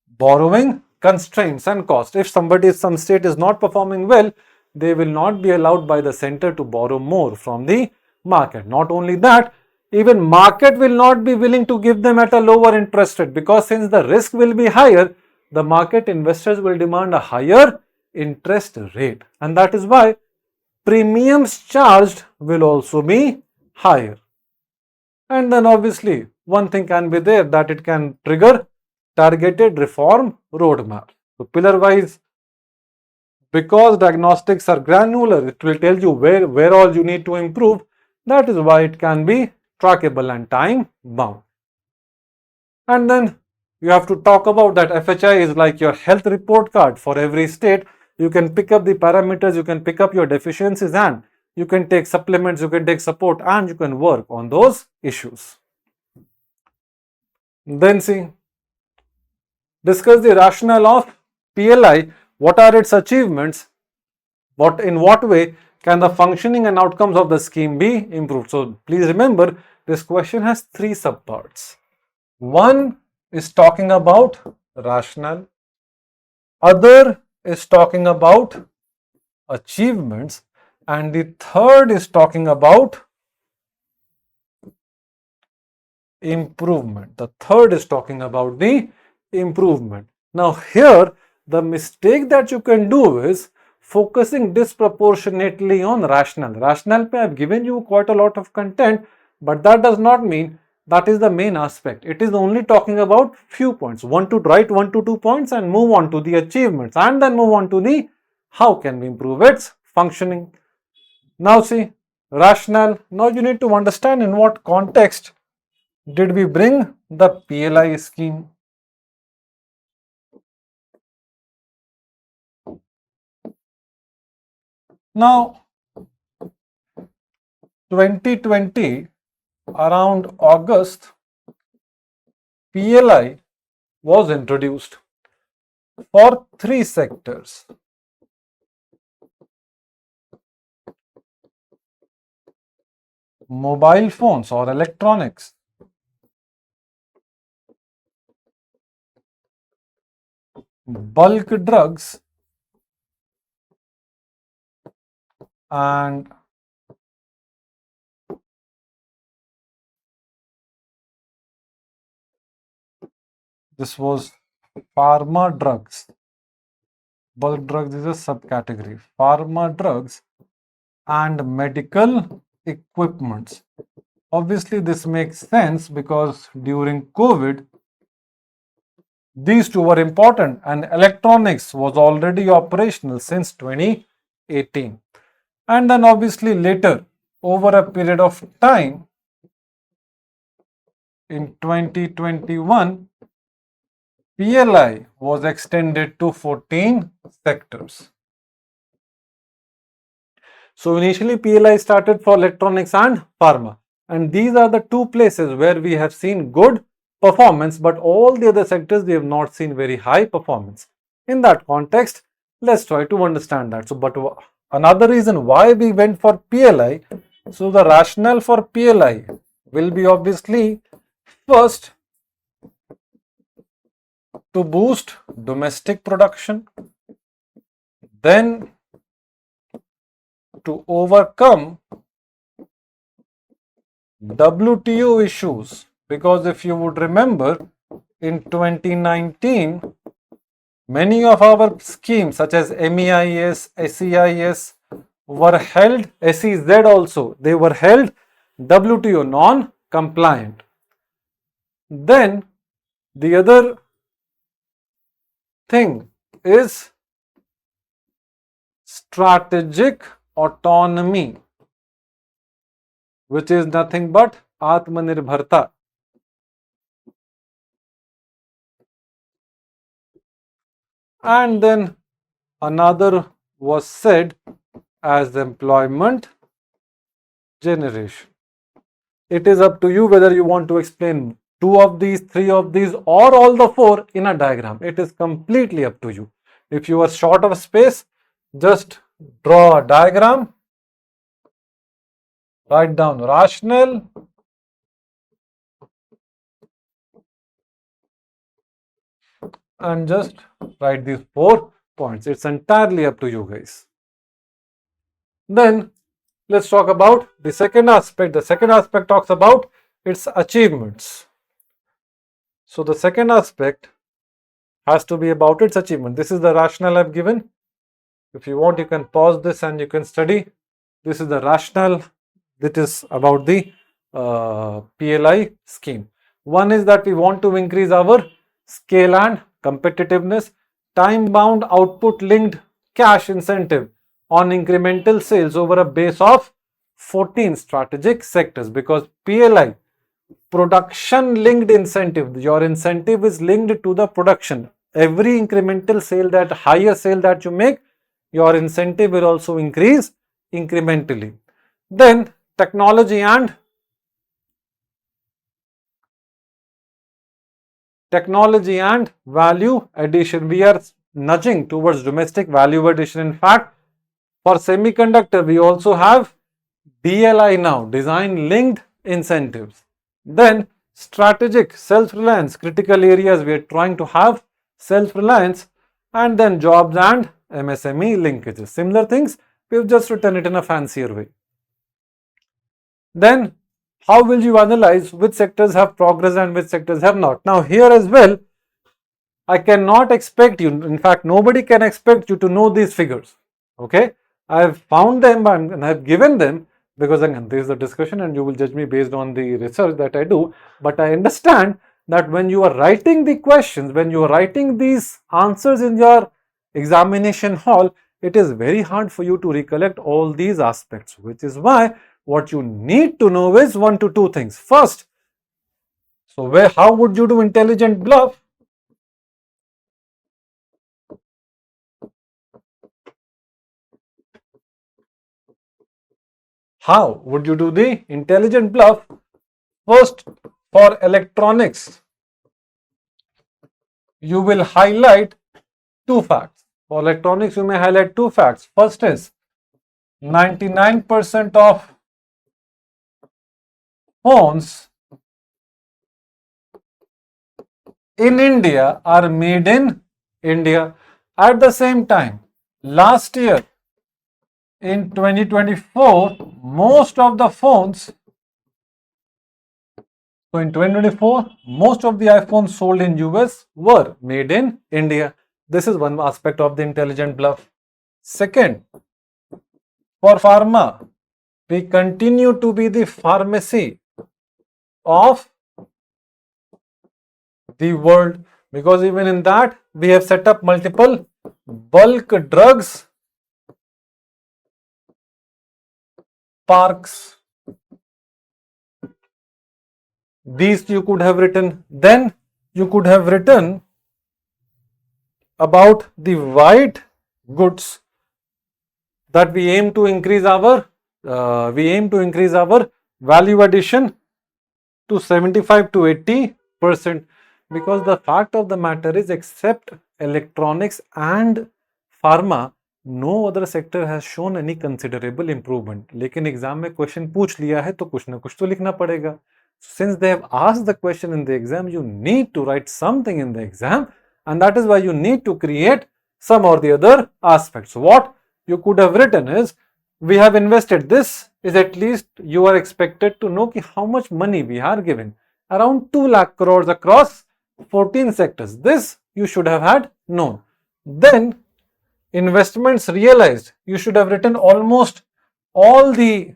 borrowing constraints and cost. If some state is not performing well, they will not be allowed by the center to borrow more from the market. Not only that, even market will not be willing to give them at a lower interest rate, because since the risk will be higher, the market investors will demand a higher interest rate, and that is why premiums charged will also be higher. And then obviously one thing can be there, that it can trigger targeted reform roadmap. So pillar wise, because diagnostics are granular, it will tell you where all you need to improve. That is why it can be trackable and time bound. And then you have to talk about that FHI is like your health report card for every state. You can pick up the parameters, you can pick up your deficiencies, and you can take supplements, you can take support, and you can work on those issues. Then see, discuss the rationale of PLI. What are its achievements? In what way can the functioning and outcomes of the scheme be improved? So please remember, this question has three subparts. One is talking about rationale. Other is talking about achievements. And the third is talking about improvement. The third is talking about the improvement. Now here, the mistake that you can do is focusing disproportionately on rational. Rational pe I have given you quite a lot of content, but that does not mean that is the main aspect. It is only talking about few points. Write 1 to 2 points and move on to the achievements, and then move on to the how can we improve its functioning. Now see, rational. Now you need to understand in what context did we bring the PLI scheme. Now 2020, around August, PLI was introduced for 3 sectors. Mobile phones or electronics, bulk drugs, and this was pharma drugs. Bulk drugs is a subcategory. Pharma drugs and medical equipments. Obviously, this makes sense because during COVID, these two were important and electronics was already operational since 2018. And then obviously later, over a period of time, in 2021, PLI was extended to 14 sectors. So initially PLI started for electronics and pharma, and these are the two places where we have seen good performance, but all the other sectors we have not seen very high performance. In that context, let's try to understand that. So, but another reason why we went for PLI, so the rationale for PLI will be obviously first to boost domestic production, then to overcome WTO issues, because if you would remember, in 2019, many of our schemes such as MEIS, SEIS were held, SEZ also, they were held WTO non-compliant. Then the other thing is strategic autonomy, which is nothing but Atmanirbharta. And then another was said as employment generation. It is up to you whether you want to explain 2 of these, 3 of these, or all the 4 in a diagram. It is completely up to you. If you are short of space, just draw a diagram, write down rational, and just write these 4 points. It's entirely up to you guys. Then let's talk about the second aspect. The second aspect talks about its achievements. So the second aspect has to be about its achievement. This is the rationale I've given. If you want, you can pause this and you can study. This is the rationale that is about the PLI scheme. One is that we want to increase our scale and competitiveness, time-bound output-linked cash incentive on incremental sales over a base of 14 strategic sectors, because PLI, production linked incentive, your incentive is linked to the production. Every incremental sale, that higher sale that you make, your incentive will also increase incrementally. Then technology and value addition. We are nudging towards domestic value addition. In fact, for semiconductor, we also have DLI now, design linked incentives. Then strategic self-reliance, critical areas we are trying to have self-reliance, and then jobs and MSME linkages. Similar things, we have just written it in a fancier way. Then how will you analyze which sectors have progress and which sectors have not? Now here as well, I cannot expect you, in fact nobody can expect you to know these figures. Okay, I have found them and I have given them, because again there is a discussion and you will judge me based on the research that I do. But I understand that when you are writing the questions, when you are writing these answers in your examination hall, it is very hard for you to recollect all these aspects, which is why what you need to know is 1 to 2 things. First, so how would you do intelligent bluff? How would you do the intelligent bluff? First, for electronics, you will highlight 2 facts. For electronics, you may highlight 2 facts. First is 99% of phones in India are made in India. At the same time, last year in 2024, most of the phones, so in 2024, most of the iPhones sold in US were made in India. This is one aspect of the intelligent bluff. Second, for pharma, we continue to be the pharmacy of the world, because even in that we have set up multiple bulk drugs parks. These you could have written. Then you could have written about the white goods, that we aim to increase our value addition to 75 to 80%, because the fact of the matter is, except electronics and pharma, no other sector has shown any considerable improvement. लेकिन exam में question पूछ लिया है तो कुछ ना कुछ तो लिखना पड़ेगा. Since they have asked the question in the exam, you need to write something in the exam, and that is why you need to create some or the other aspects. What you could have written is, we have invested this, is at least you are expected to know how much money we are giving, around 2 lakh crores across 14 sectors. This you should have had known. Then investments realized, you should have written almost 80%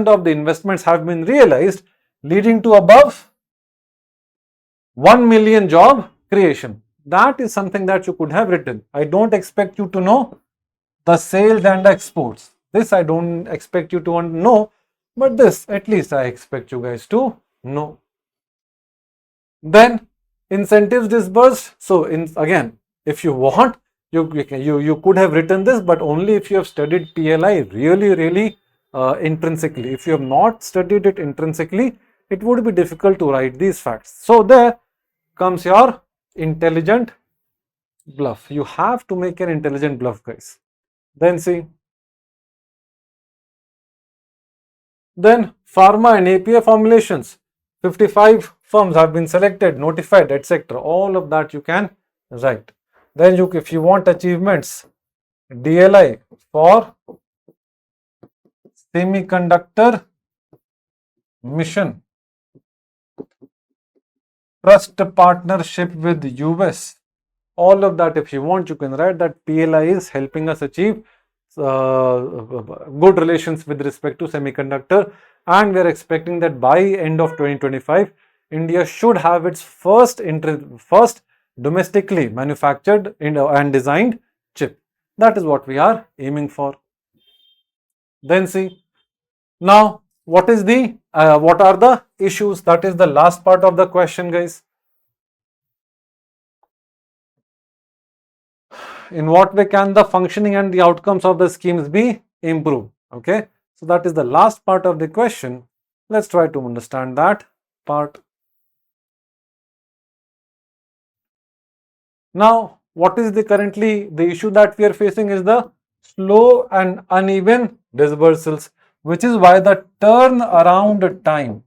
of the investments have been realized, leading to above 1 million job creation. That is something that you could have written. I don't expect you to know the sales and exports. This I don't expect you to know, but this at least I expect you guys to know. Then incentives disbursed. So again, if you want, you could have written this, but only if you have studied PLI really intrinsically. If you have not studied it intrinsically, it would be difficult to write these facts. So there comes your intelligent bluff. You have to make an intelligent bluff, guys. Then see, then pharma and API formulations, 55 firms have been selected, notified, etc. All of that you can write. Then if you want achievements, DLI for semiconductor mission, trust partnership with US. All of that, if you want, you can write that PLI is helping us achieve good relations with respect to semiconductor, and we are expecting that by end of 2025, India should have its first domestically manufactured and designed chip. That is what we are aiming for. Then see, now what are the issues? That is the last part of the question, guys. In what way can the functioning and the outcomes of the schemes be improved? Okay, so that is the last part of the question. Let's try to understand that part. Now, what is currently the issue that we are facing is the slow and uneven disbursals, which is why the turnaround time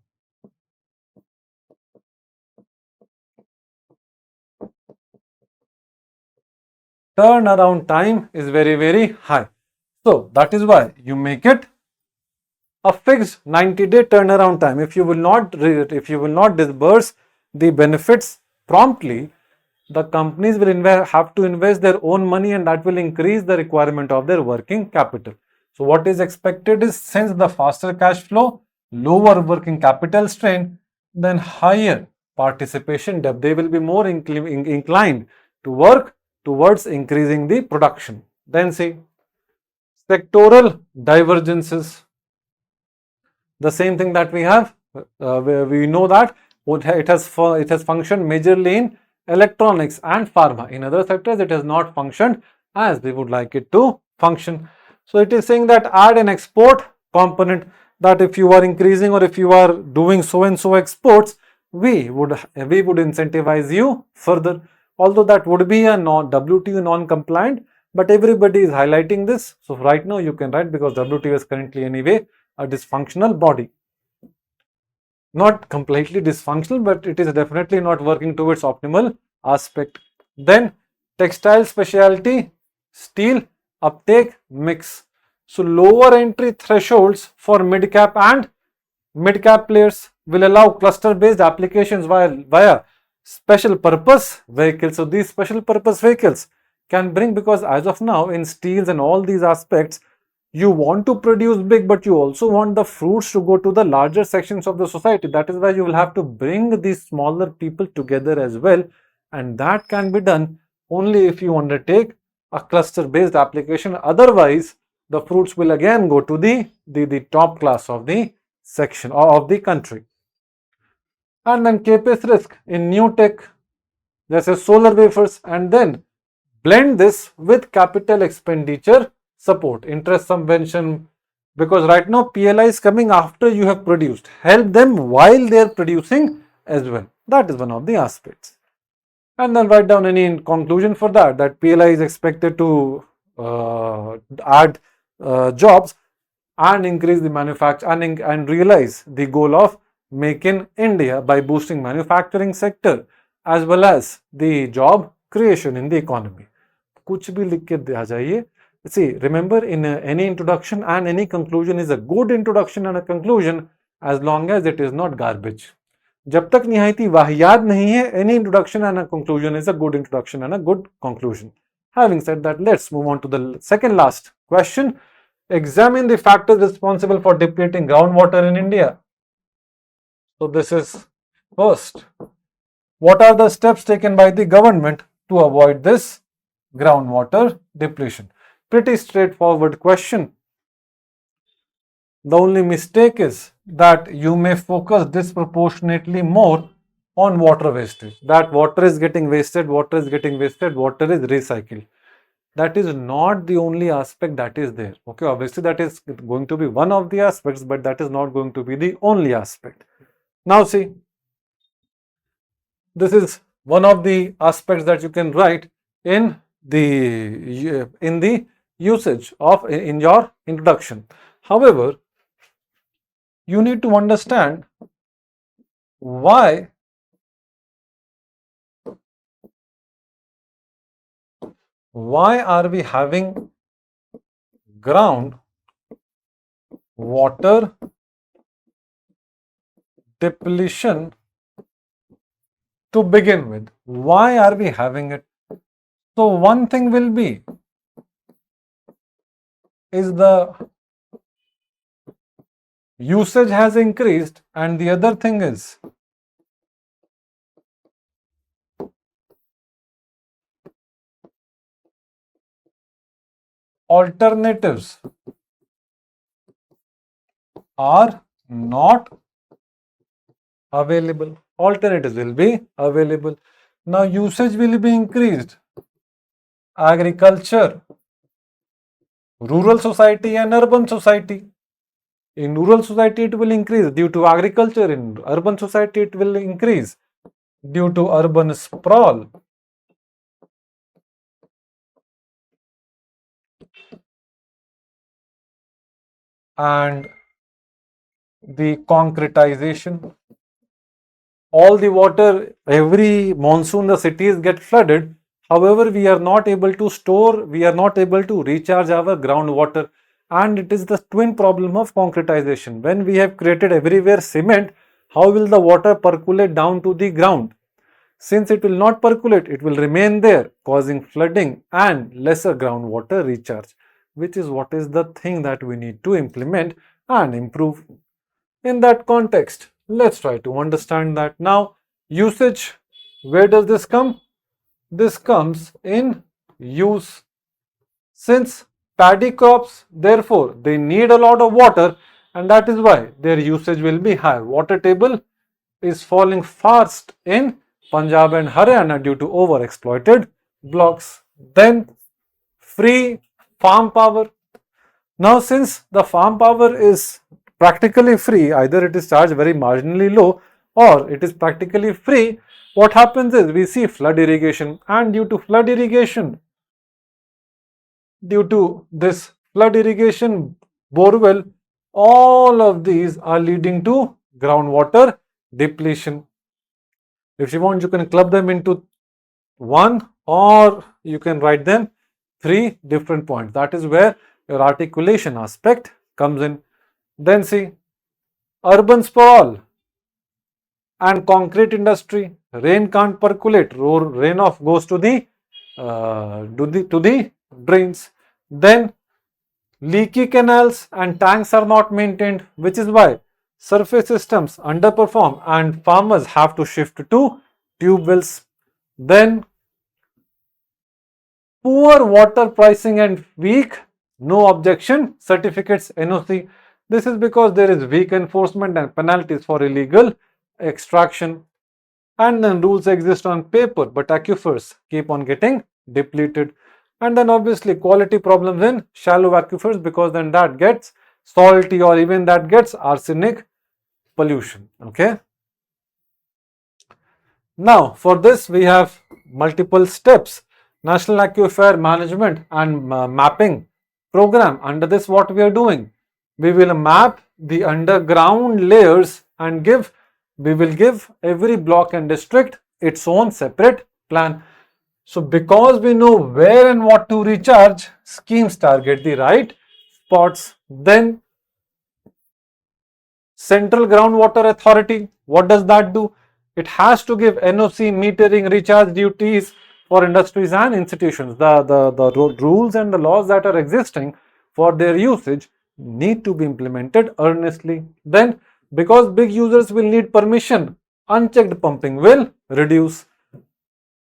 is very high. So that is why you make it a fixed 90-day turnaround time. If you will not disburse the benefits promptly, the companies will have to invest their own money, and that will increase the requirement of their working capital. So what is expected is, since the faster cash flow, lower working capital strain, then higher participation depth, they will be more inclined to work towards increasing the production. Then see, sectoral divergences. The same thing that we have, we know that it has functioned majorly in electronics and pharma. In other sectors, it has not functioned as we would like it to function. So it is saying that add an export component, that if you are increasing or if you are doing so and so exports, we would incentivize you further. Although that would be a WTO non-compliant, but everybody is highlighting this. So right now you can write, because WTO is currently anyway a dysfunctional body. Not completely dysfunctional, but it is definitely not working towards optimal aspect. Then textile specialty, steel uptake mix. So lower entry thresholds for mid-cap and mid-cap players will allow cluster-based applications via special purpose vehicles. So these special purpose vehicles can bring, because as of now in steels and all these aspects, you want to produce big, but you also want the fruits to go to the larger sections of the society. That is why you will have to bring these smaller people together as well, and that can be done only if you undertake a cluster-based application. Otherwise, the fruits will again go to the top class of the section or of the country. And then CapEx risk in new tech, let's say solar wafers, and then blend this with capital expenditure support, interest subvention, because right now PLI is coming after you have produced. Help them while they are producing as well. That is one of the aspects. And then write down any conclusion for that PLI is expected to add jobs and increase the manufacturing and realize the goal of Make in India by boosting manufacturing sector as well as the job creation in the economy. कुछ भी लिख के आ जाइए. See, remember, in any introduction and any conclusion is a good introduction and a conclusion as long as it is not garbage. जब तक निहायती वाहियात नहीं है, any introduction and a conclusion is a good introduction and a good conclusion. Having said that, let's move on to the second last question. Examine the factors responsible for depleting groundwater in India. So this is first. What are the steps taken by the government to avoid this groundwater depletion? Pretty straightforward question. The only mistake is that you may focus disproportionately more on water wastage. That water is getting wasted, water is recycled. That is not the only aspect that is there. Okay, obviously that is going to be one of the aspects, but that is not going to be the only aspect. Now see, this is one of the aspects that you can write in the usage of in your introduction. However, you need to understand why are we having ground water depletion to begin with. Why are we having it? So one thing will be is the usage has increased, and the other thing is alternatives are not available. Alternatives will be available. Now usage will be increased. Agriculture, rural society and urban society. In rural society it will increase due to agriculture. In urban society it will increase due to urban sprawl. And the concretization. All the water, every monsoon the cities get flooded. However, we are not able to store, we are not able to recharge our groundwater. and it is the twin problem of concretization. When we have created everywhere cement, how will the water percolate down to the ground? Since it will not percolate, it will remain there, causing flooding and lesser groundwater recharge, which is what is the thing that we need to implement and improve. In that context, let's try to understand that. Now, usage, where does this come? This comes in use. Since paddy crops, therefore, they need a lot of water, and that is why their usage will be high. Water table is falling fast in Punjab and Haryana due to overexploited blocks. Then free farm power. Now, since the farm power is practically free, either it is charged very marginally low or it is practically free, what happens is we see flood irrigation, and due to this flood irrigation borewell, all of these are leading to groundwater depletion. If you want, you can club them into one, or you can write them 3 different points. That is where your articulation aspect comes in. Then see, urban sprawl and concrete industry. Rain can't percolate. Rain-off goes to the drains. Then leaky canals and tanks are not maintained, which is why surface systems underperform and farmers have to shift to tube wells. Then poor water pricing and weak no objection certificates NOC. This is because there is weak enforcement and penalties for illegal extraction. And then rules exist on paper, but aquifers keep on getting depleted. And then obviously quality problems in shallow aquifers, because then that gets salty or even that gets arsenic pollution. Okay. Now for this we have multiple steps. National Aquifer Management and Mapping Program. Under this, what we are doing? We will map the underground layers and we will give every block and district its own separate plan. So because we know where and what to recharge, schemes target the right spots. Then Central Groundwater Authority, what does that do? It has to give NOC, metering, recharge duties for industries and institutions. The rules and the laws that are existing for their usage need to be implemented earnestly. Then, because big users will need permission, unchecked pumping will reduce.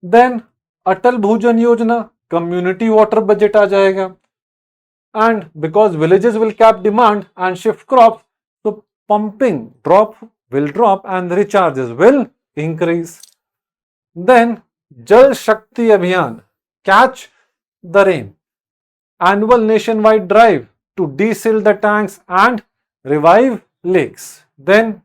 Then Atal Bhujan Yojana, community water budget aa jayega. And because villages will cap demand and shift crops, so pumping will drop and the recharges will increase. Then Jal Shakti Abhiyan, catch the rain, annual nationwide drive to desil the tanks and revive lakes. Then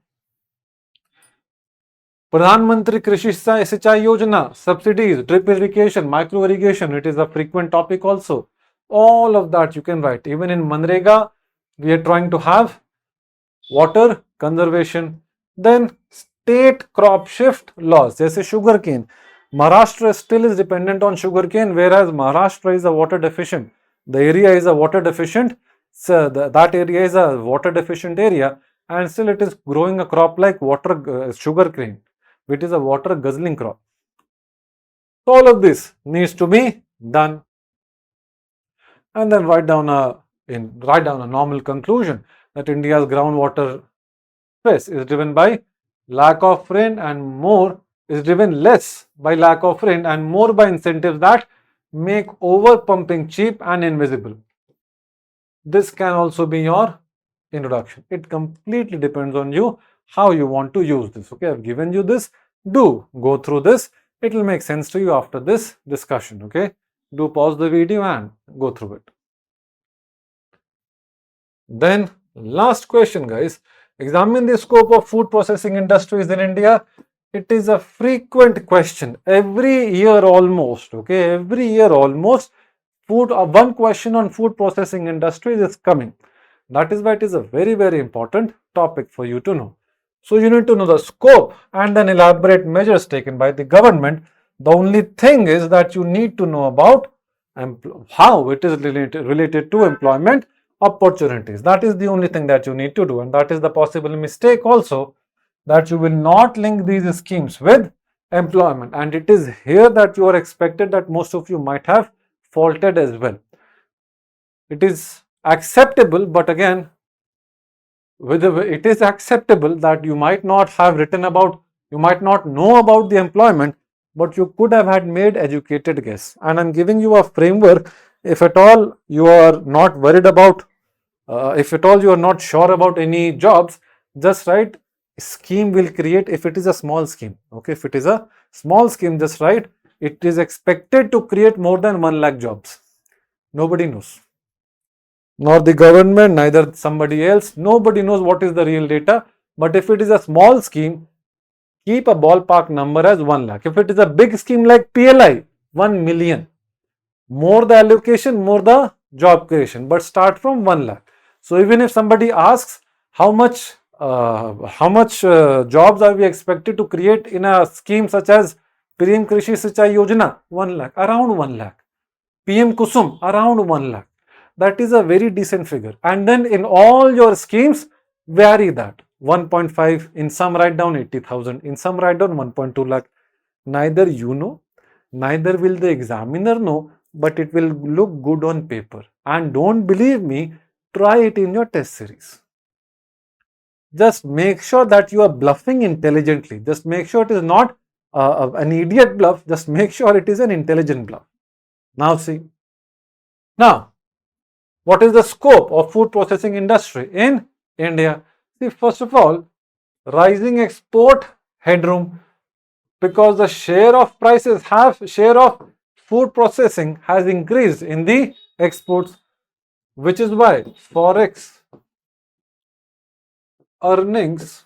Pradhan Mantri Krishi Sinchai Yojana, subsidies, drip irrigation, micro irrigation, it is a frequent topic also. All of that you can write. Even in Manrega, we are trying to have water conservation. Then state crop shift laws, jaise sugarcane. Maharashtra still is dependent on sugarcane, whereas Maharashtra is a water deficient. The area is a water deficient, so that area is a water deficient area, and still it is growing a crop like sugarcane, which is a water guzzling crop. So all of this needs to be done. And then write down a normal conclusion that India's groundwater stress is driven by lack of rain and more is driven less by lack of rain and more by incentives that make over pumping cheap and invisible. This can also be your introduction. It completely depends on you how you want to use this. Okay, I've given you this. Do go through this. It will make sense to you after this discussion. Okay, do pause the video and go through it. Then last question, guys. Examine the scope of food processing industries in India. It is a frequent question every year almost. Okay, every year almost one question on food processing industries is coming. That is why it is a very, very important topic for you to know. So you need to know the scope and then elaborate measures taken by the government. The only thing is that you need to know about how it is related to employment opportunities. That is the only thing that you need to do, and that is the possible mistake also, that you will not link these schemes with employment, and it is here that you are expected that most of you might have faulted as well. It is acceptable, but again, it is acceptable that you might not have written about, you might not know about the employment, but you could have had made educated guess. And I'm giving you a framework. If at all you are not worried about, if at all you are not sure about any jobs, just write scheme will create, if it is a small scheme. Okay, if it is a small scheme, just write it is expected to create more than 1 lakh jobs. Nobody knows. Nor the government, neither somebody else. Nobody knows what is the real data. But if it is a small scheme, keep a ballpark number as 1 lakh. If it is a big scheme like PLI, 1 million. More the allocation, more the job creation. But start from 1 lakh. So even if somebody asks how much jobs are we expected to create in a scheme such as PM Krishi Sinchai Yojana, 1 lakh, around 1 lakh. PM Kusum, around 1 lakh. That is a very decent figure. And then in all your schemes, vary that. 1.5, in some write down 80,000, in some write down 1.2 lakh. Neither you know, neither will the examiner know, but it will look good on paper. And don't believe me, try it in your test series. Just make sure that you are bluffing intelligently. Just make sure it is not an idiot bluff. Just make sure it is an intelligent bluff. Now see. Now, what is the scope of food processing industry in India? See, first of all, rising export headroom, because the share of food processing has increased in the exports, which is why forex earnings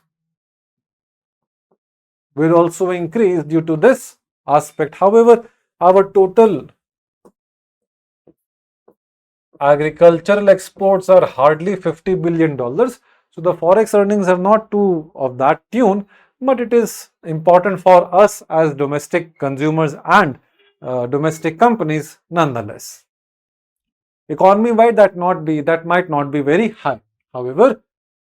will also increase due to this aspect. However, our total agricultural exports are hardly $50 billion. So the forex earnings are not too of that tune, but it is important for us as domestic consumers and domestic companies nonetheless. Economy-wide, that might not be very high. However,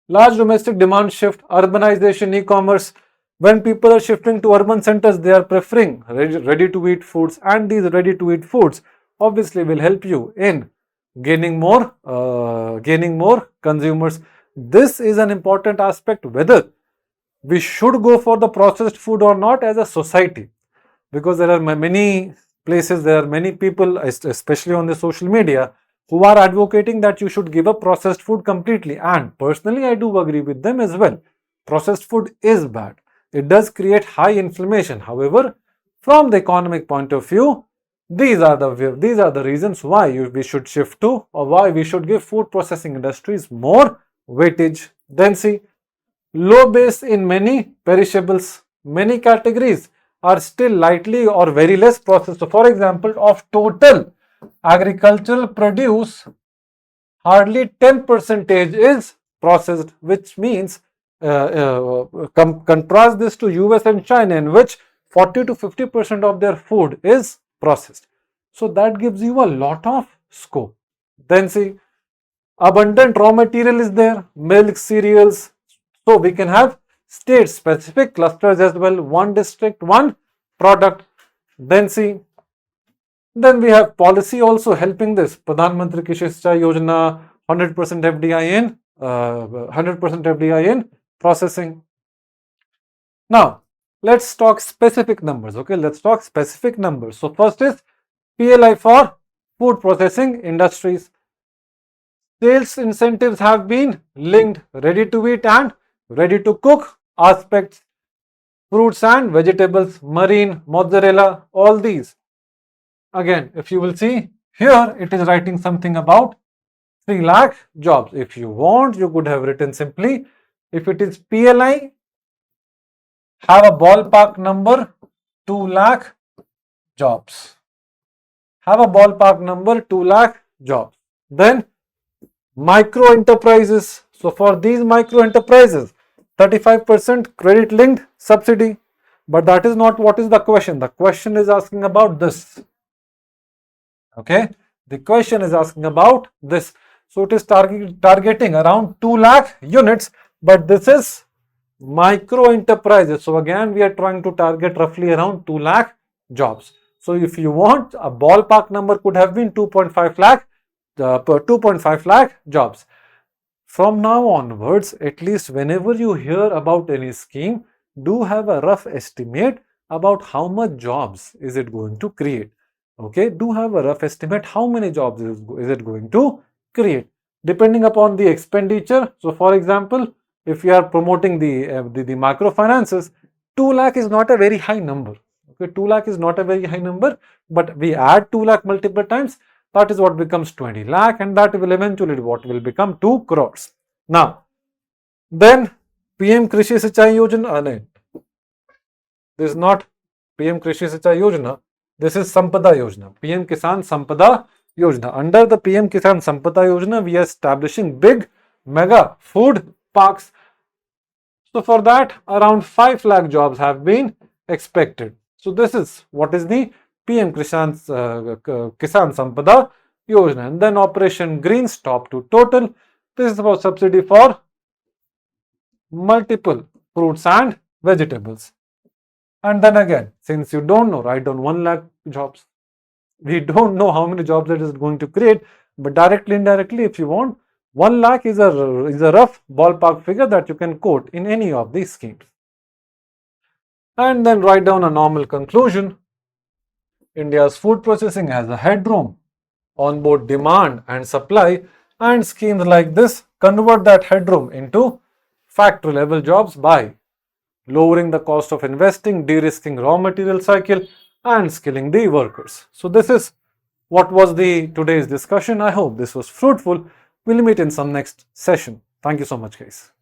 large domestic demand shift, urbanization, e-commerce. When people are shifting to urban centers, they are preferring ready-to-eat foods, and these ready-to-eat foods obviously will help you in gaining more consumers. This is an important aspect, whether we should go for the processed food or not as a society, because there are many places, there are many people, especially on the social media, who are advocating that you should give up processed food completely. And personally, I do agree with them as well. Processed food is bad. It does create high inflammation. However, from the economic point of view, these are the reasons why we should shift to, or why we should give food processing industries more weightage. Then see, low base in many perishables. Many categories are still lightly or very less processed. So, for example, of total agricultural produce, hardly 10% is processed, which means contrast this to US and China, in which 40 to 50% of their food is processed. So that gives you a lot of scope. Then see, abundant raw material is there, milk, cereals. So we can have state specific clusters as well, one district, one product. Then see, then we have policy also helping this. Pradhan Mantri Krishi Sinchai Yojana, 100% FDI in processing. Now, let's talk specific numbers. Okay, let's talk specific numbers. So first is PLI for food processing industries. Sales incentives have been linked, ready to eat and ready to cook aspects, fruits and vegetables, marine, mozzarella, all these. Again, if you will see here, it is writing something about 3 lakh jobs. If you want, you could have written simply, if it is PLI, have a ballpark number 2 lakh jobs. Have a ballpark number 2 lakh jobs. Then micro enterprises. So for these micro enterprises, 35% credit linked subsidy. But that is not what is the question. The question is asking about this. Okay, the question is asking about this. So it is targeting around 2 lakh units, but this is micro enterprises. So again, we are trying to target roughly around 2 lakh jobs. So if you want, a ballpark number could have been 2.5 lakh, 2.5 lakh jobs. From now onwards, at least whenever you hear about any scheme, do have a rough estimate about how much jobs is it going to create. Okay, do have a rough estimate how many jobs is it going to create, depending upon the expenditure. So for example, if you are promoting the microfinances, 2 lakh is not a very high number. Okay, 2 lakh is not a very high number, but we add 2 lakh multiple times, that is what becomes 20 lakh, and that will eventually what will become 2 crores. Now, then PM Krishi Sinchai Yojana, this is not PM Krishi Sinchai Yojana, this is Sampada Yojana, PM Kisan Sampada Yojana. Under the PM Kisan Sampada Yojana, we are establishing big mega food parks. So for that, around 5 lakh jobs have been expected. So this is what is the PM Kisan Sampada Yojana. And then Operation Green Stop to Total. This is about subsidy for multiple fruits and vegetables. And then again, since you don't know, write down 1 lakh jobs. We don't know how many jobs it is going to create, but directly, indirectly, if you want, 1 lakh is a rough ballpark figure that you can quote in any of these schemes. And then write down a normal conclusion. India's food processing has a headroom on both demand and supply, and schemes like this convert that headroom into factory level jobs by lowering the cost of investing, de-risking raw material cycle, and skilling the workers. So this is what was the today's discussion. I hope this was fruitful. We'll meet in some next session. Thank you so much, guys.